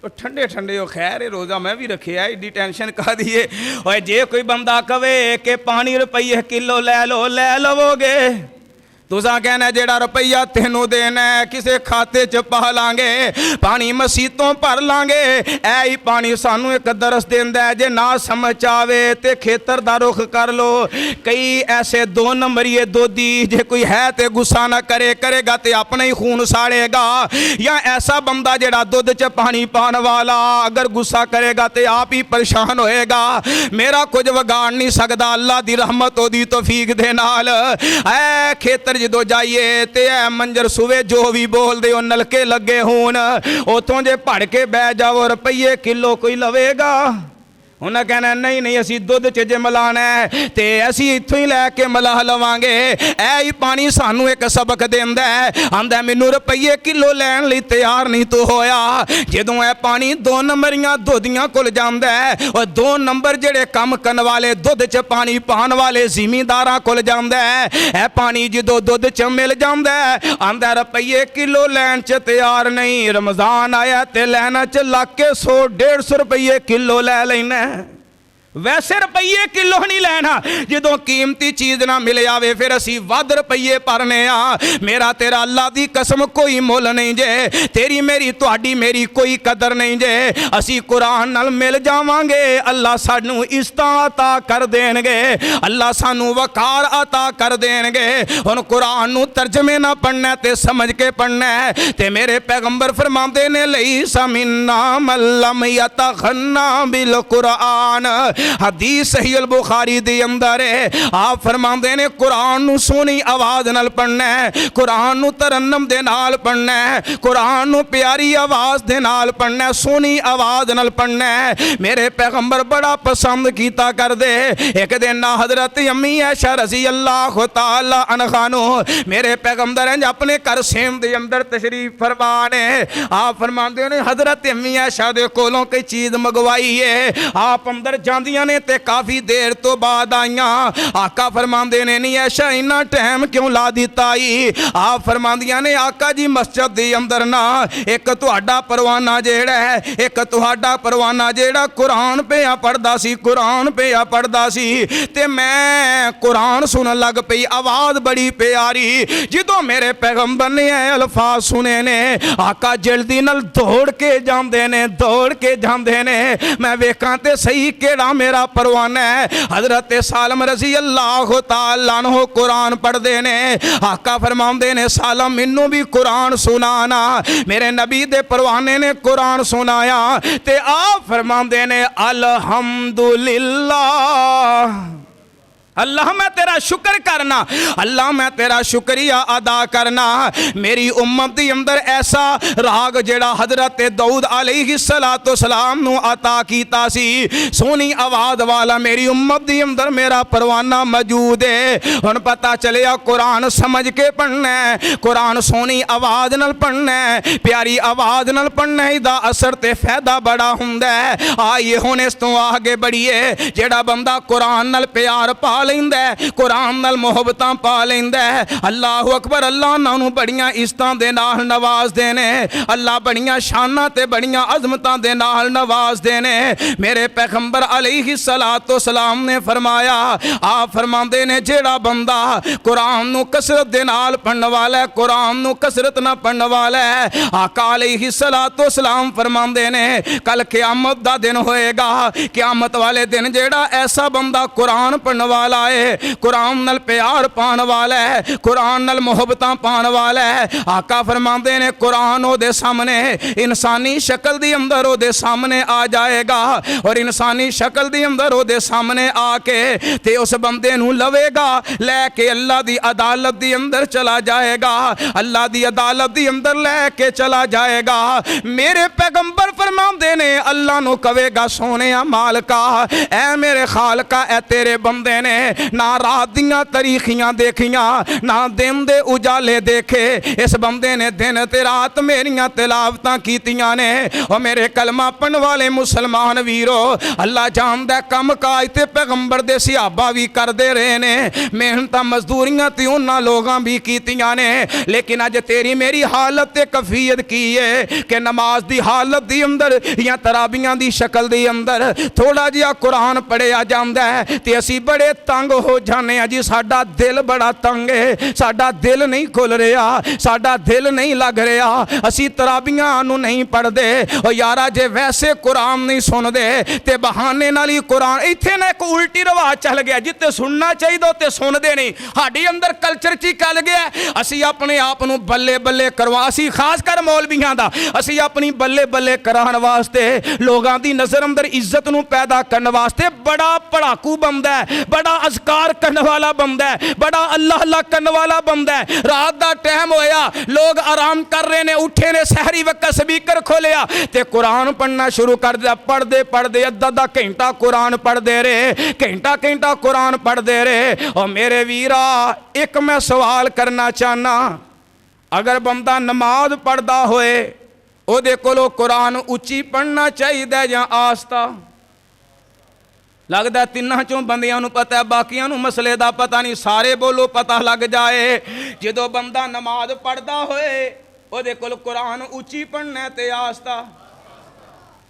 ठंडे ठंडे हो, खैर रोज़ा मैं भी रखे है, एडी टेंशन का दिए। और जे कोई बंदा कवे कि पानी रुपये किलो लै लवोगे, तुसा कहना जेड़ा रुपया तेनों देना है किसे खाते च पा लांगे, पानी मसीतों भर लांगे। ऐ ही पानी सानू एक दरस देंदा है, जे ना समझ आवे ते खेतर दा रुख कर लो। कई ऐसे दो नंबरीए दोधी, जे कोई है ते गुस्सा ना करेगा ते अपना ही खून साड़ेगा। या ऐसा बंदा जेड़ा दुध च पानी पाने वाला अगर गुस्सा करेगा ते आप ही परेशान होएगा। मेरा कुछ वगाड़ नहीं सकदा, अल्लाह दी रहमत ओदी तौफीक दे नाल। ऐ खेतर जो जाइए ते मंजर सुवे जो भी बोल दे नलके लगे होन, उतों जे भड़ के बह जाओ रुपये किलो कोई लवेगा। उन्हें कहना नहीं नहीं असी दुध च जे मिलाना है ते असी इत्थों ही लैके मिला लवांगे। ऐ ही पानी सानू एक सबक देंदा है, आंदा मैनू रुपये किलो लैन लई तैयार नहीं तो होया। जदों ऐ पानी दो नंबरियां दोधियां कोल जांदा है और दो नंबर जेड़े काम करन वाले दुध च पानी पान वाले जिमींदारां कोल जांदा है, ऐ पानी जदों दुध च मिल जांदा है आंदा रुपये किलो लैन च तैयार नहीं। रमज़ान आया ते लैना च लाके 100-150 रुपये किलो लै लैना। वैसे रुपये किलो नहीं लेना, जो कीमती चीज ना मिले आवे फिर असी वध रुपये भरने आ। मेरा तेरा अल्लाह दी कसम कोई मुल नहीं जे, तेरी मेरी तुहाडी मेरी कोई कदर नहीं जे। असी कुरान नाल मिल जावांगे, अल्लाह सानू इज्जतां अता कर देणगे, अल्लाह सानू वकार अता कर देणगे। हुण कुरान नू तर्जमे ना पढ़ना ते समझ के पढ़ना है। ते मेरे पैगंबर फरमांदे ने लैसा मिन्ना मन लम यतगन्ना बिल कुरान। हदीस सही अल बुखारी दे अंदर है। आप फरमांदे ने कुरान नू सोहनी आवाज़ नाल पढ़ना है, कुरान नू तरन्नम दे नाल पढ़ना है, कुरान नू प्यारी आवाज़ दे नाल पढ़ना है, सोहनी आवाज़ नाल पढ़ना है। मेरे पैगंबर बड़ा पसंद कीता कर दे। एक दिन ना हजरत अम्मी आयशा रज़ी अल्लाह तआला अन्हा नू मेरे पैगंबर अपने घर सेम दे अंदर तशरीफ फरमा ने। आप फरमांदे ने हजरत अम्मी आयशा दे कोलों कोई चीज़ मंगवाई है, आप अंदर जांदी ने ते काफी देर तो बाद आईया। आका फरमांदे ने नहीं ऐसा इन्ना टाइम क्यों ला दिता ही। आप फरमांदियां ने आका जी मस्जिद दे अंदर ना एक तुहाडा परवाना जेड़ा है, एक तुहाडा परवाना जेड़ा कुरान पे पढ़दा सी, कुरान पे पढ़दा सी ते मैं कुरान सुनन लग पई, आवाज़ बड़ी प्यारी। जदों मेरे पैगंबर ने अल्फाज सुने ने आका जल्दी नाल दौड़ के जांदे ने, दौड़ के जांदे ने। मैं वेखां ते सही केड़ा मेरा परवाना है। हजरत सालम रज़ी अल्लाह तआला अन्हु कुरान पढ़ते ने। आका फरमाते ने सालम मैनू भी कुरान सुनाना। मेरे नबी दे परवाने ने कुरान सुनाया ते आप फरमाते ने अल्हम्दुलिल्लाह, अल्लाह मैं तेरा शुक्र करना, अल्लाह मैं तेरा शुक्रिया अदा करना। मेरी उम्मत के अंदर ऐसा राग जेड़ा हजरत दाऊद अलैहिस्सलाम नू अता कीता सी, सोहनी आवाज़ वाला मेरी उम्मत के अंदर मेरा परवाना मौजूद है। हुण पता चलिया कुरान समझ के पढ़ना है, कुरान सोहनी आवाज़ नाल पढ़ना है, प्यारी आवाज़ नाल पढ़ना इसदा असर ते फायदा बड़ा हुंदा है। आइए हुण इस तों आगे बढ़िए। जेड़ा बंदा कुरान नाल प्यार पा लैंदा है, कुरान नाल मुहब्बतां पा लैंदा है। अल्लाह अकबर। अल्लाह उन्हां नूं बड़ियां इज़्ज़तां दे नाल नवाज़दे ने, अल्लाह बड़ियां शानां ते बड़ियां अज़मतां दे नाल नवाज़दे ने। मेरे पैगंबर अलैहिस्सलातु वस्सलाम ने फरमाया, आप फरमांदे ने जेड़ा बंदा कुरान नूं कसरत दे नाल पढ़न वाला है, कुरान नूं कसरत ना पढ़न वाला है, आका अलैहिस्सलातु वस्सलाम फरमांदे ने कल क़यामत दा दिन होएगा, क़यामत वाले दिन जेड़ा ऐसा बंदा कुरान पढ़न वाला है, कुरान नाल प्यार पान वाला है, कुरान नाल मुहब्बतां पान वाला है, आका फरमांदे ने कुरान ओदे सामने इंसानी शक्ल दी अंदर ओदे सामने आ जाएगा और इंसानी शक्ल दी अंदर ओदे सामने आके ते उस बंदे नूं लवेगा, लैके अल्लाह दी अदालत दी अंदर चला जाएगा, अल्लाह दी अदालत दी अंदर लैके चला जाएगा। मेरे पैगंबर फरमांदे ने अल्लाह नूं कवेगा, सोने मालका ऐ मेरे खालका, ऐ तेरे बंदे ने ना रात दियां तरीखियां देखियां ना दिन दे उजाले देखे, इस बंदे ने दिन ते रात मेरियां तिलावतां कीतियां ने। और मेरे कलमा पढ़न वाले मुसलमान वीरो, अल्लाह जानदा कम काज ते पैगंबर दे सहाबा भी करते रहे ने, मेहनत मजदूरियां ते उन्हां लोगां भी कीतियां ने, लेकिन अज तेरी मेरी हालत ते कफीयत की है कि नमाज दी हालत दी अंदर या तराबियां दी शक्ल दी अंदर थोड़ा जिहा कुरान पढ़िया जांदा है ते असीं बड़े तंग हो जाने जी, साडा दिल बड़ा तंग है, साडा दिल नहीं खुल रहा, साडा दिल नहीं लग रहा, असीं तराबियां नूं नहीं पढ़दे। और यारा जे वैसे कुरान नहीं सुनदे ते बहाने नाल ही कुरान, इत्थे ना एक उल्टी रवाज चल गया, जिते सुनना चाहिए ते सुनदे नहीं, साडे अंदर कल्चर च चल गया। असीं अपने आप नूं बल्ले बल्ले करवा, असीं खास कर मौलवियां दा, असीं अपनी बल्ले बल्ले कराने वास्ते लोगां दी नज़र अंदर इज्जत नूं पैदा करने वास्ते बड़ा पढ़ाकू बंदा है, बड़ा अज़कार करने वाला बंदा है, बड़ा अल्लाह अल्लाह करने वाला बंदा है। रात दा टाइम होया, लोग आराम कर रहे ने, उठे ने, सहरी वक्त स्पीकर खोलिया ते कुरान पढ़ना शुरू कर दिया, पढ़ते पढ़ते अद्धा अद्धा घंटा कुरान पढ़ते रहे, घंटा घंटा कुरान पढ़ते रहे। और मेरे वीरा एक मैं सवाल करना चाहना, अगर बंदा नमाज पढ़ता होए ओदे कोलों कुरान उच्ची पढ़ना चाहिए या आस्ता? लगता तिन्ना चों बंदियां नूं पता है, बाकियां नूं मसले दा पता नहीं, सारे बोलो पता लग जाए। जो बंदा नमाज पढ़ता होए ओदे कोल कुरान उच्ची पढ़ना ते आस्ता,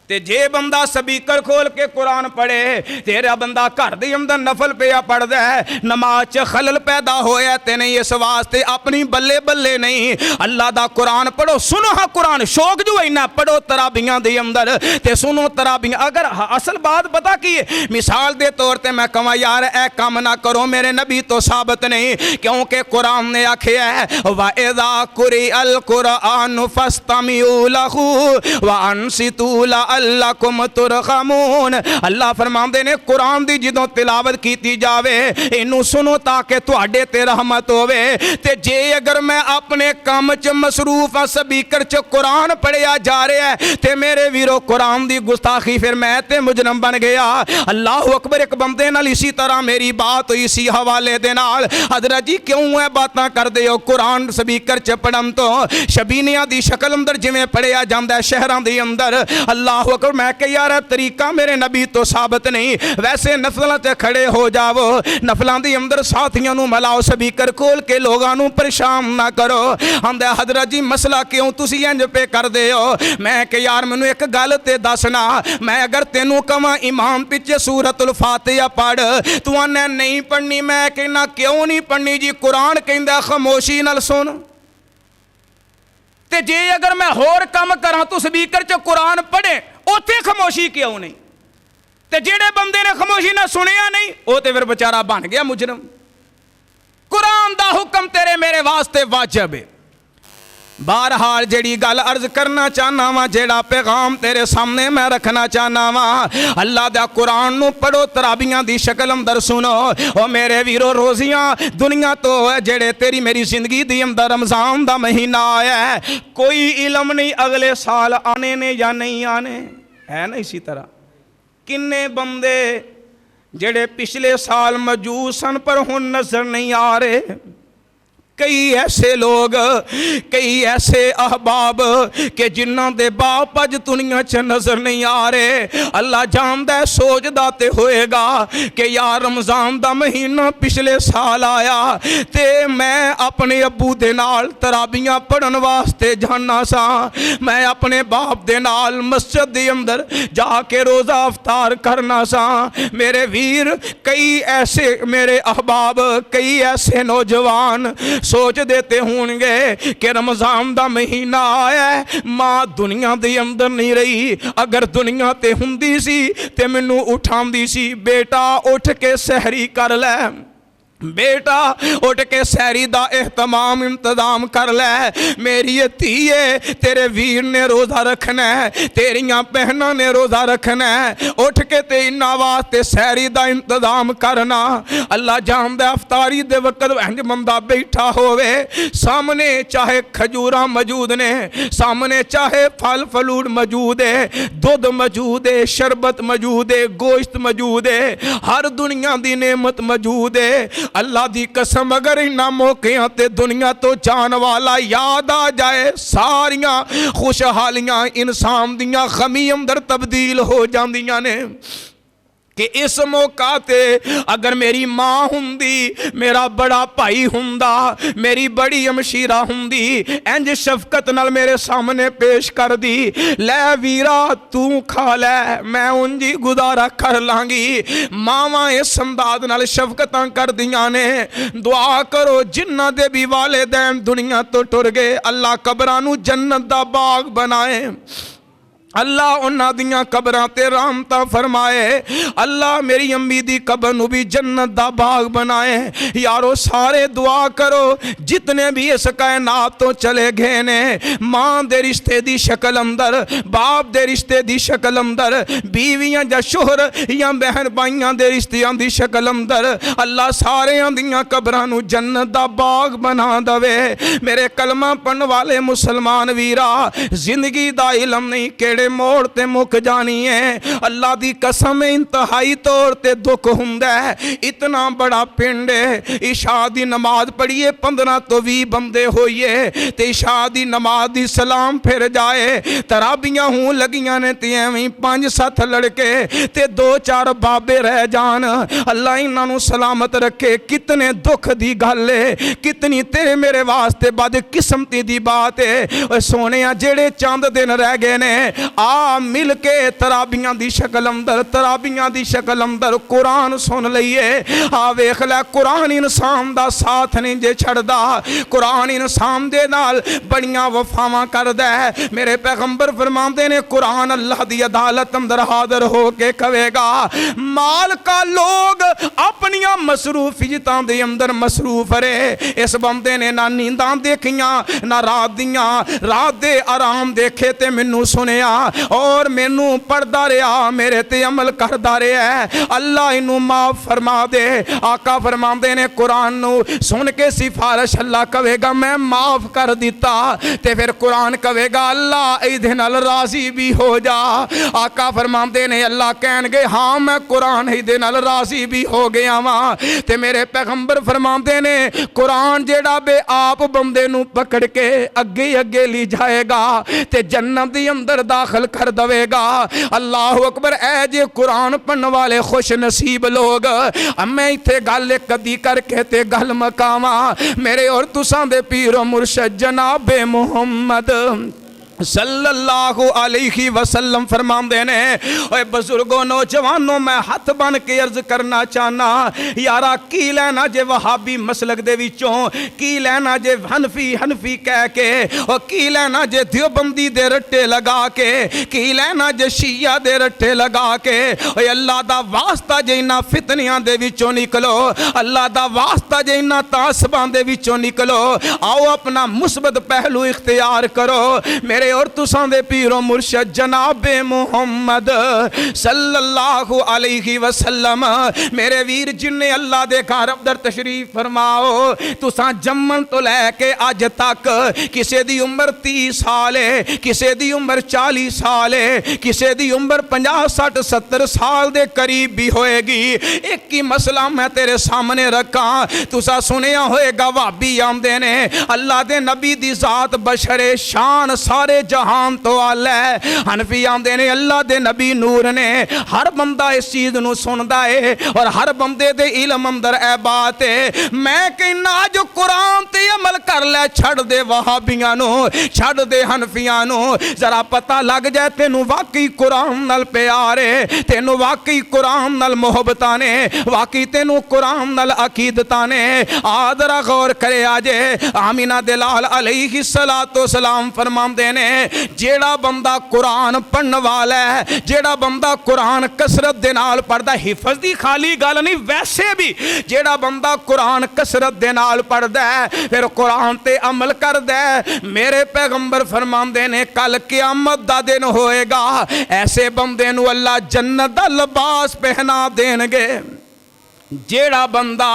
ते जे बंदा स्पीकर खोल के कुरान पढ़े, तेरा बंदा घर दे अंदर नफल पिया पढ़दा है, नमाज च खलल पैदा होया ते नहीं, इस वास्ते अपनी बल्ले बल्ले नहीं, अल्लाह दा कुरान पढ़ो, सुनो हाँ कुरान, शौक जो इन्ना पढ़ो तराबियां दे अंदर ते सुनो तराबियां। अगर असल बात पता की है, मिसाल दे तौर ते मैं कहां यार ए काम ना करो, मेरे नबी तो साबित नहीं, क्योंकि कुरान ने आखिया है वा इज़ा कुरिअल कुरान फस्तमिउ लहू व अनसितू लअल्लकुम तुरहमून। अल्लाह फरमांदे ने कुरान दी जदों तिलावत कीती जावे इनू सुनो ताकि तुहाडे ते रहमत होवे, ते जे अगर मैं अपने काम च मसरूफ आ, स्पीकर च कुरान पढ़िया जा रहा है ते मेरे वीरो कुरान दी गुस्ताखी, फिर मैं ते मुजरम बन गया। अल्लाह अकबर। एक बंदे नाल इसी तरह मेरी बात हुई इसी हवाले दे नाल, हजरत जी क्यों है बातां करदे हो, कुरान स्पीकर च पढ़न तो शबीनिया दी शक्ल अंदर जिवें पढ़िया जांदा शहरां दे अंदर, अल्लाह अकबर। मैं कह यार तरीका मेरे नबी तो साबित नहीं, वैसे नफलों ते खड़े हो जाओ, नफलों के अंदर साथियों नूं मिलाओ, स्पीकर खोल के लोगों नूं परेशान ना करो। आंदा हजरत जी मसला क्यों तुसी इंज पे करदे हो? मैं कह यार मैनू एक गल ते दसना, मैं अगर तेनू कवां इमाम पिछे सूरतुल फातिहा पढ़, तू आने नहीं पढ़नी, मैं कहना क्यों नहीं पढ़नी जी, कुरान कहंदा खामोशी नाल सुन, ते जे अगर मैं होर काम करा तू स्पीकर च कुरान पढ़े उत्थे खामोशी क्यों नहीं? ते जेड़े बंदे ने खामोशी ना सुनिया नहीं वो तो फिर बेचारा बन गया मुजरम। कुरान दा हुक्म तेरे मेरे वास्ते वाजिब है। बहरहाल जेड़ी गल अर्ज करना चाहना वा, जेड़ा पैगाम तेरे सामने मैं रखना चाहना वा, अल्लाह दा कुरान नू पढ़ो, तराबियां दी शक्ल अंदर सुनो। ओ मेरे वीरो रोजियां दुनिया तो जेड़े तेरी मेरी जिंदगी दी अंदर रमजान दा महीना आया है, कोई इलम नहीं अगले साल आने ने या नहीं आने, है ना? इसी तरह किन्ने बंदे जेड़े पिछले साल मौजूद सन पर हुण नजर नहीं आ रहे, कई ऐसे लोग, कई ऐसे अहबाब कि जिन्हां दे बाप अज दुनिया च नज़र नहीं आ रहे। अल्लाह जानदा है, सोचदा ते होएगा कि यार रमज़ान दा महीना पिछले साल आया ते मैं अपने अब्बू दे नाल तराबियां पढ़न वास्ते जाना सा, मैं अपने बाप दे नाल मस्जिद दे अंदर जाके रोज़ा अफ्तार करना सा। मेरे वीर, कई ऐसे मेरे अहबाब, कई ऐसे नौजवान सोच देते होंगे कि रमज़ान दा महीना आया, माँ दुनिया दे अंदर नहीं रही, अगर दुनिया ते हुंदी सी ते मैनू उठांदी सी, बेटा उठ के सहरी कर लै, बेटा उठ के सैरी दा एहतमाम इंतजाम कर ले। मेरी धीए, तेरे वीर ने रोज़ा रखना है, तेरिया बहना ने रोज़ा रखना है, उठ के ते इन्ना वास्ते सैरी दा इंतजाम करना। अल्लाह जानदा अफ्तारी दे वक्त इंज बंदा बैठा होवे, सामने चाहे खजूरा मौजूद ने, सामने चाहे फल फलूट मौजूद है, दुध मौजूद है, शरबत मौजूद है, गोश्त मौजूद है, हर दुनिया की नेमत मौजूद है। अल्लाह दी कसम, अगर इन्हां मौकियां ते दुनिया तो जान वाला याद आ जाए, सारियां खुशहालियां इंसान दियां खमी अंदर तब्दील हो जांदियां ने। कि इस मौका ते अगर मेरी माँ हुंदी, मेरा बड़ा भाई हुंदा, मेरी बड़ी अमशीरा हुंदी, इंज शफकत नाल मेरे सामने पेश कर दी, लै वीरा तू खा लै, मैं उंजी गुजारा कर लांगी। मावां इस अंदाज नाल शफकतां कर दियां ने। दुआ करो जिन्हां दे भी वालिदैन दुनिया तो टुर गए, अल्लाह कबरां नूं जन्नत दा बाग बनाए, अल्लाह उन्हां दियां कबरां ते रहमतां फरमाए, अल्लाह मेरी अम्मी दी कबर नूं भी जन्नत दा बाग बनाए। यारो सारे दुआ करो, जितने भी इस कायनात तो चले गए ने, मां दे रिश्ते दी शक्ल अंदर, बाप दे रिश्ते दी शक्ल अंदर, बीवियां या शोहर या बहन भाइयां दे रिश्तियां दी शक्ल अंदर, अल्लाह सारियां दियां कबरां नूं जन्नत दा बाग बना दवे। मेरे कलमा पढ़न वाले मुसलमान वीरा, जिंदगी दा इलम नहीं केड़े मोड़ ते मुक जानी है। अल्लाह दी कसम, इंतहाई तौर ते दुख हुंदा है। इतना बड़ा पिंड है, इशा दी नमाज पढ़िए 15 तो 20 बंदे होइए ते इशा दी नमाज दी सलाम फिर जाए, तराबियां हूं लगियां ने ते एवें 5-7 लड़के ते 2-4 बाबे रह जान। अल्लाह इन्हां नूं सलामत रखे। कितने दुख दी गल है, कितनी तेरे मेरे वास्ते बदकिस्मती दी बात है। सोने जेड़े चंद दिन रह गए ने, आ मिल के तराबियां दी शक्ल अंदर, तराबियां दी शक्ल अंदर कुरान सुन लईए। आ वेख लै, कुरान इंसान दा साथ नहीं जे छड़दा, कुरान इंसान दे नाल बड़ियां वफावां करदा है। मेरे पैगंबर फरमांदे ने, कुरान अल्लाह दी अदालत अंदर हाजिर हो के कहेगा, माल का लोग अपनियां मसरूफियतां दे अंदर मसरूफ रहे। इस बंदे ने ना नींदां देखियां, ना रात दियां, रात दे आराम देखे ते मैनू सुनिया और मैनू पढ़दा रहा, मेरे ते अमल करदा रहा। अल्लाह इनू माफ फरमा दे। आका फरमांदे ने, कुरान नू सुन के सिफारिश अल्लाह कहेगा मैं माफ कर दिता, ते फिर कुरान कहेगा अल्लाह इहदे नाल राजी भी हो जा। आका फरमांदे ने, अल्लाह कहणगे हाँ मैं कुरान इहदे नाल राजी भी हो गया वां। ते मेरे पैगंबर फरमांदे ने, कुरान जेड़ा बे आप बंदे नू पकड़ के अगे अगे ली जाएगा ते जन्नत दी अंदर दाखिल कर दवेगा। अल्लाह अकबर। ऐ जे कुरान पढ़ने वाले खुश नसीब लोग। मैं इत्थे गल कदी करके ते गल मकावा, मेरे और तुसां दे पीर मुर्शद जनाबे मुहम्मद सल्लल्लाहु अलैहि वसल्लम फरमांदे ने, ओए बुजुर्गो नौजवानों, मैं हथ बन के अर्ज करना चाहना, यारा की लेना जे वहाबी मसलक दे विचों, की लेना जे हनफी कह के, और की लेना जे देवबंदी दे रट्टे लगा के, की लेना जे शिया दे रट्टे लगा के। ओए अल्लाह दा वास्ता जे इन्हां फितनियां दे विचों निकलो, अल्लाह दा वास्ता जे इन्हां तासबां दे विचों निकलो। आओ अपना मुस्बत पहलू इख्तियार करो। मेरे और तुसां दे पीरो मुर्शद जनाबे मुहम्मद सल्लल्लाहु अलैहि वसल्लम। मेरे वीर जिन्ने अल्लाह दे घर अंदर तशरीफ फरमाओ, तुसां जम्मन तो लैके अज तक किसे दी उम्र 30 साल है, किसे दी उम्र 40 साल है, किसे दी उम्र 50 60 70 साल दे करीब भी होएगी। एक ही मसला मैं तेरे सामने रखा, तुसा सुनिया होएगा वाबी आंदे ने अल्लाह दे नबी दी जात बशरे शान सारे जहान तो आला है। हनफी आंदे ने अल्लाह दे नबी नूर ने। हर बंदा इस चीज नू सुनदा है और हर बंदे दे इल्म अंदर ए बात है। मैं कहना जो कुरान ते अमल कर ले, छड़ दे वहाबियां नु, छड़ दे हनफियां नु, जरा पता लग जाए तेनू वाकई कुरान नाल प्यार है, तेनू वाकई कुरान नाल मोहब्बतां ने, वाकई तेनू कुरान नाल अकीदतां ने। आदरा गौर करे आजे आमीना दे लाल अलैहि सलातो सलाम फरमांदे ने जेड़ा बंदा कुरान पढ़ने वाला है, जेड़ा बंदा कुरान कसरत दे नाल पढ़दा, हिफज दी खाली गल नहीं, वैसे भी जेड़ा बंदा कुरान कसरत दे नाल पढ़दा है फिर कुरान ते अमल करदा है, मेरे पैगंबर फरमांदे ने कल क़यामत दा दिन होएगा ऐसे बंदे नू अल्लाह जन्नत दा लिबास पहना देणगे। जेड़ा बंदा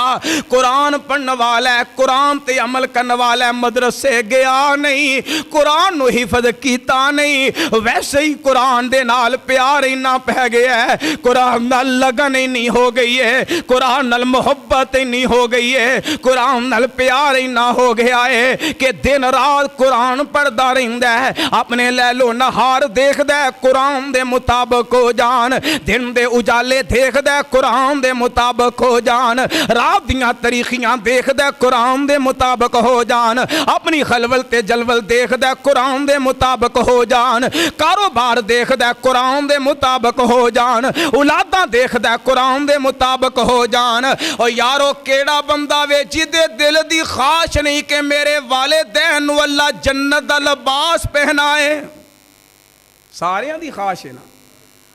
कुरान पढ़ने वाला है, कुरान ते अमल करने वाला है, मदरसे गया नहीं, कुरान नू हिफज कीता नहीं, वैसे ही कुरान दे नाल प्यार इन्ना पै गया है, कुरान नाल लगन इन्नी हो गई है, कुरान नाल मोहब्बत इन्नी हो गई है, कुरान नाल प्यार इन्ना हो गया है कि दिन रात कुरान पढ़दा रहिंदा है। अपने लैलो नहार देखदा है कुरान दे मुताबिक हो जान, दिन दे उजाले देखदा है कुरान दे मुताबिक हो जान, रात दियां तरीखियां देखदा कुरान दे मुताबिक हो जान, अपनी खलवल ते जलवल देखदा कुरान दे मुताबिक हो जान, कारोबार देखदा कुरान दे मुताबिक हो जान, औलादा देखदा कुरान दे मुताबिक हो जान। और यारो केड़ा बंदा वे जिदे दिल दी ख्वाहिश नहीं कि मेरे वालिदैन नू अल्लाह जन्नत दा लिबास पहनाए। सारियां दी ख्वाहिश है ना,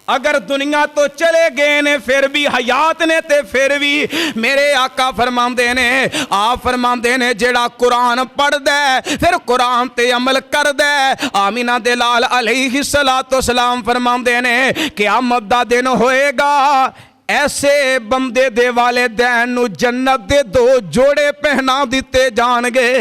अगर दुनिया तो चले गए ने फिर भी हयात ने ते फिर भी मेरे आका फरमांदे ने, आप फरमांदे ने जेड़ा कुरान पढ़दा फिर कुरान ते अमल करदा, आमीना दे लाल अलैहि सलातो सलाम फरमांदे ने क़यामत दा दिन होएगा ऐसे बंदे दे वालिदैन नू जन्नत दे 2 जोड़े पहना दिते जाणगे।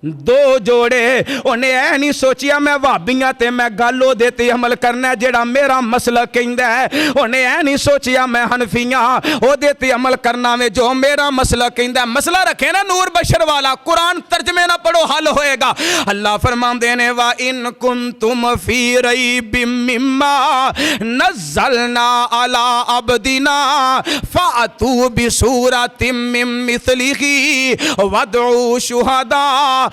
2 जोड़े। उन्हें ऐ नहीं सोचिया मैं भाबियां ते मैं गल ओहदे ते अमल करना जेड़ा मेरा मसला कहंदा है, उन्हें ऐ नहीं सोचिया मैं हनफियां ओहदे ते अमल करना में जो मेरा मसला कहंदा। मसला रखे ना नूर बशर वाला, कुरान तर्जमे ना पढ़ो हल होएगा। अल्लाह फरमांदे ने वा इन कुंतुम फी रैबिम मिम्मा नज़लना अला अब्दिना फातू बिसूरतिम मिन मिस्लिही वदऊ शुहदा।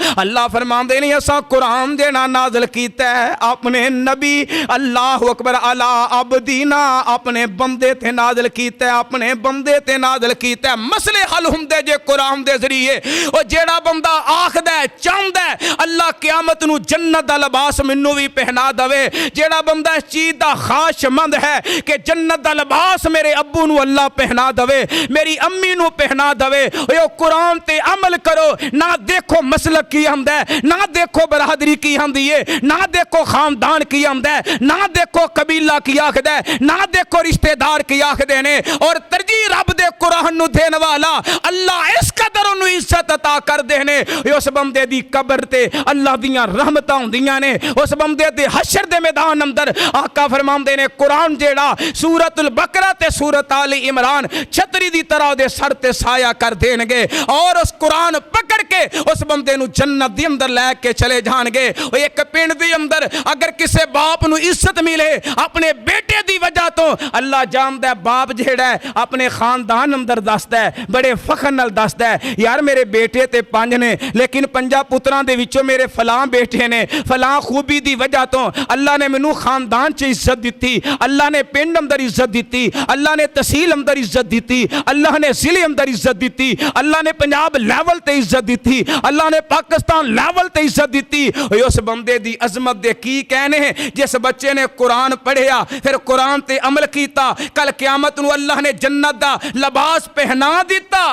अल्लाह फरमांदे ने असा कुरान जेड़ा नाज़िल कीता है अपने नबी अल्लाह अकबर अला अब्दीना अपने बंदे ते नाज़िल कीता है, अपने बंदे ते नाज़िल कीता है। मसले हल हुंदे जे कुरान दे जरिए। और जेड़ा बंदा आखदा है चाहंदा है अल्लाह क़यामत नू जन्नत दा लिबास मैनू भी पहना दवे, जेड़ा बंदा इस चीज़ दा ख्वाहिशमंद है कि जन्नत दा लिबास मेरे अब्बू नू अल्लाह पहना दवे, मेरी अम्मी नू पहना दवे, ओ कुरान ते अमल करो। ना देखो मसलक की आंदा है, ना देखो बरादरी की आंदी है, ना देखो खानदान की आंदा है, ना देखो कबीला की आखदा है, ना देखो रिश्तेदार की आखदे ने। और तरजीह रब दे कुरान नू देने वाला अल्लाह इस कदर उन्हें इज्जत अता कर देने, उस बंदे दी कब्र ते अल्लाह दियां रहमतां हुंदियां ने, उस बंदे दे हशर दे मैदान अंदर आका फरमांदे ने कुरान जेड़ा सूरतुल बकरा ते सूरत आल इमरान छतरी दी तरह दे सर ते साया कर देणगे। और उस कुरान पकड़ के उस बंदे नू जन्नत दे अंदर लेके चले जाणगे। एक पिंड दे अंदर अगर किसी बाप नू इज्जत मिले अपने बेटे दी वजह तो, अल्लाह जानदा है बाप जेड़ा है अपने खानदान अंदर दसदा है, बड़े फखर नाल दसदा है यार मेरे बेटे ते 5 ने लेकिन 5 पुत्रां दे विचों मेरे फलां बेटे ने, फलां खूबी दी वजह तो अल्लाह ने मैनू खानदान च इज्जत दिती, अल्लाह ने पिंड अंदर इज्जत दिती, अल्लाह ने तहसील अंदर इज्जत दिती, अल्लाह ने जिले अंदर इज्जत दिती, अल्लाह ने पंजाब लेवल ते इज्जत दिती, अल्लाह ने पाकिस्तान लेवल ते इज्जत दिती। उस बंदे दी अजमत दे की कहने जिस बच्चे ने कुरान पढ़िया फिर कुरान ते अमल कीता, कल क़यामत नू अल्लाह ने जन्नत दा लिबास पहना दिता।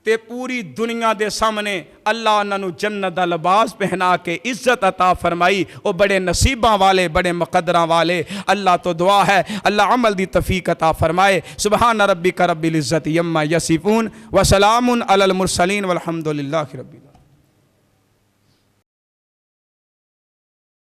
ਤੇ ਪੂਰੀ ਦੁਨੀਆ ਦੇ ਸਾਹਮਣੇ ਅੱਲਾ ਉਹਨਾਂ ਨੂੰ ਜੰਨਤ ਦਾ ਲਿਬਾਸ ਪਹਿਨਾ ਕੇ ਇੱਜ਼ਤ ਅਤਾ ਫਰਮਾਈ। ਉਹ ਬੜੇ ਨਸੀਬਾਂ ਵਾਲੇ, ਬੜੇ ਮੁਕੱਦਰਾਂ ਵਾਲੇ। ਅੱਲਾ ਤੋਂ ਦੁਆ ਹੈ ਅੱਲਾ अमल दी तौफीक अता फरमाए। सुबहान रब्बिका रब्बिल इज़्ज़ति यम्मा यसिफून व सलामुन अलल मुरसलीन वल्हम्दुलिल्लाहि रब्बिल आलमीन।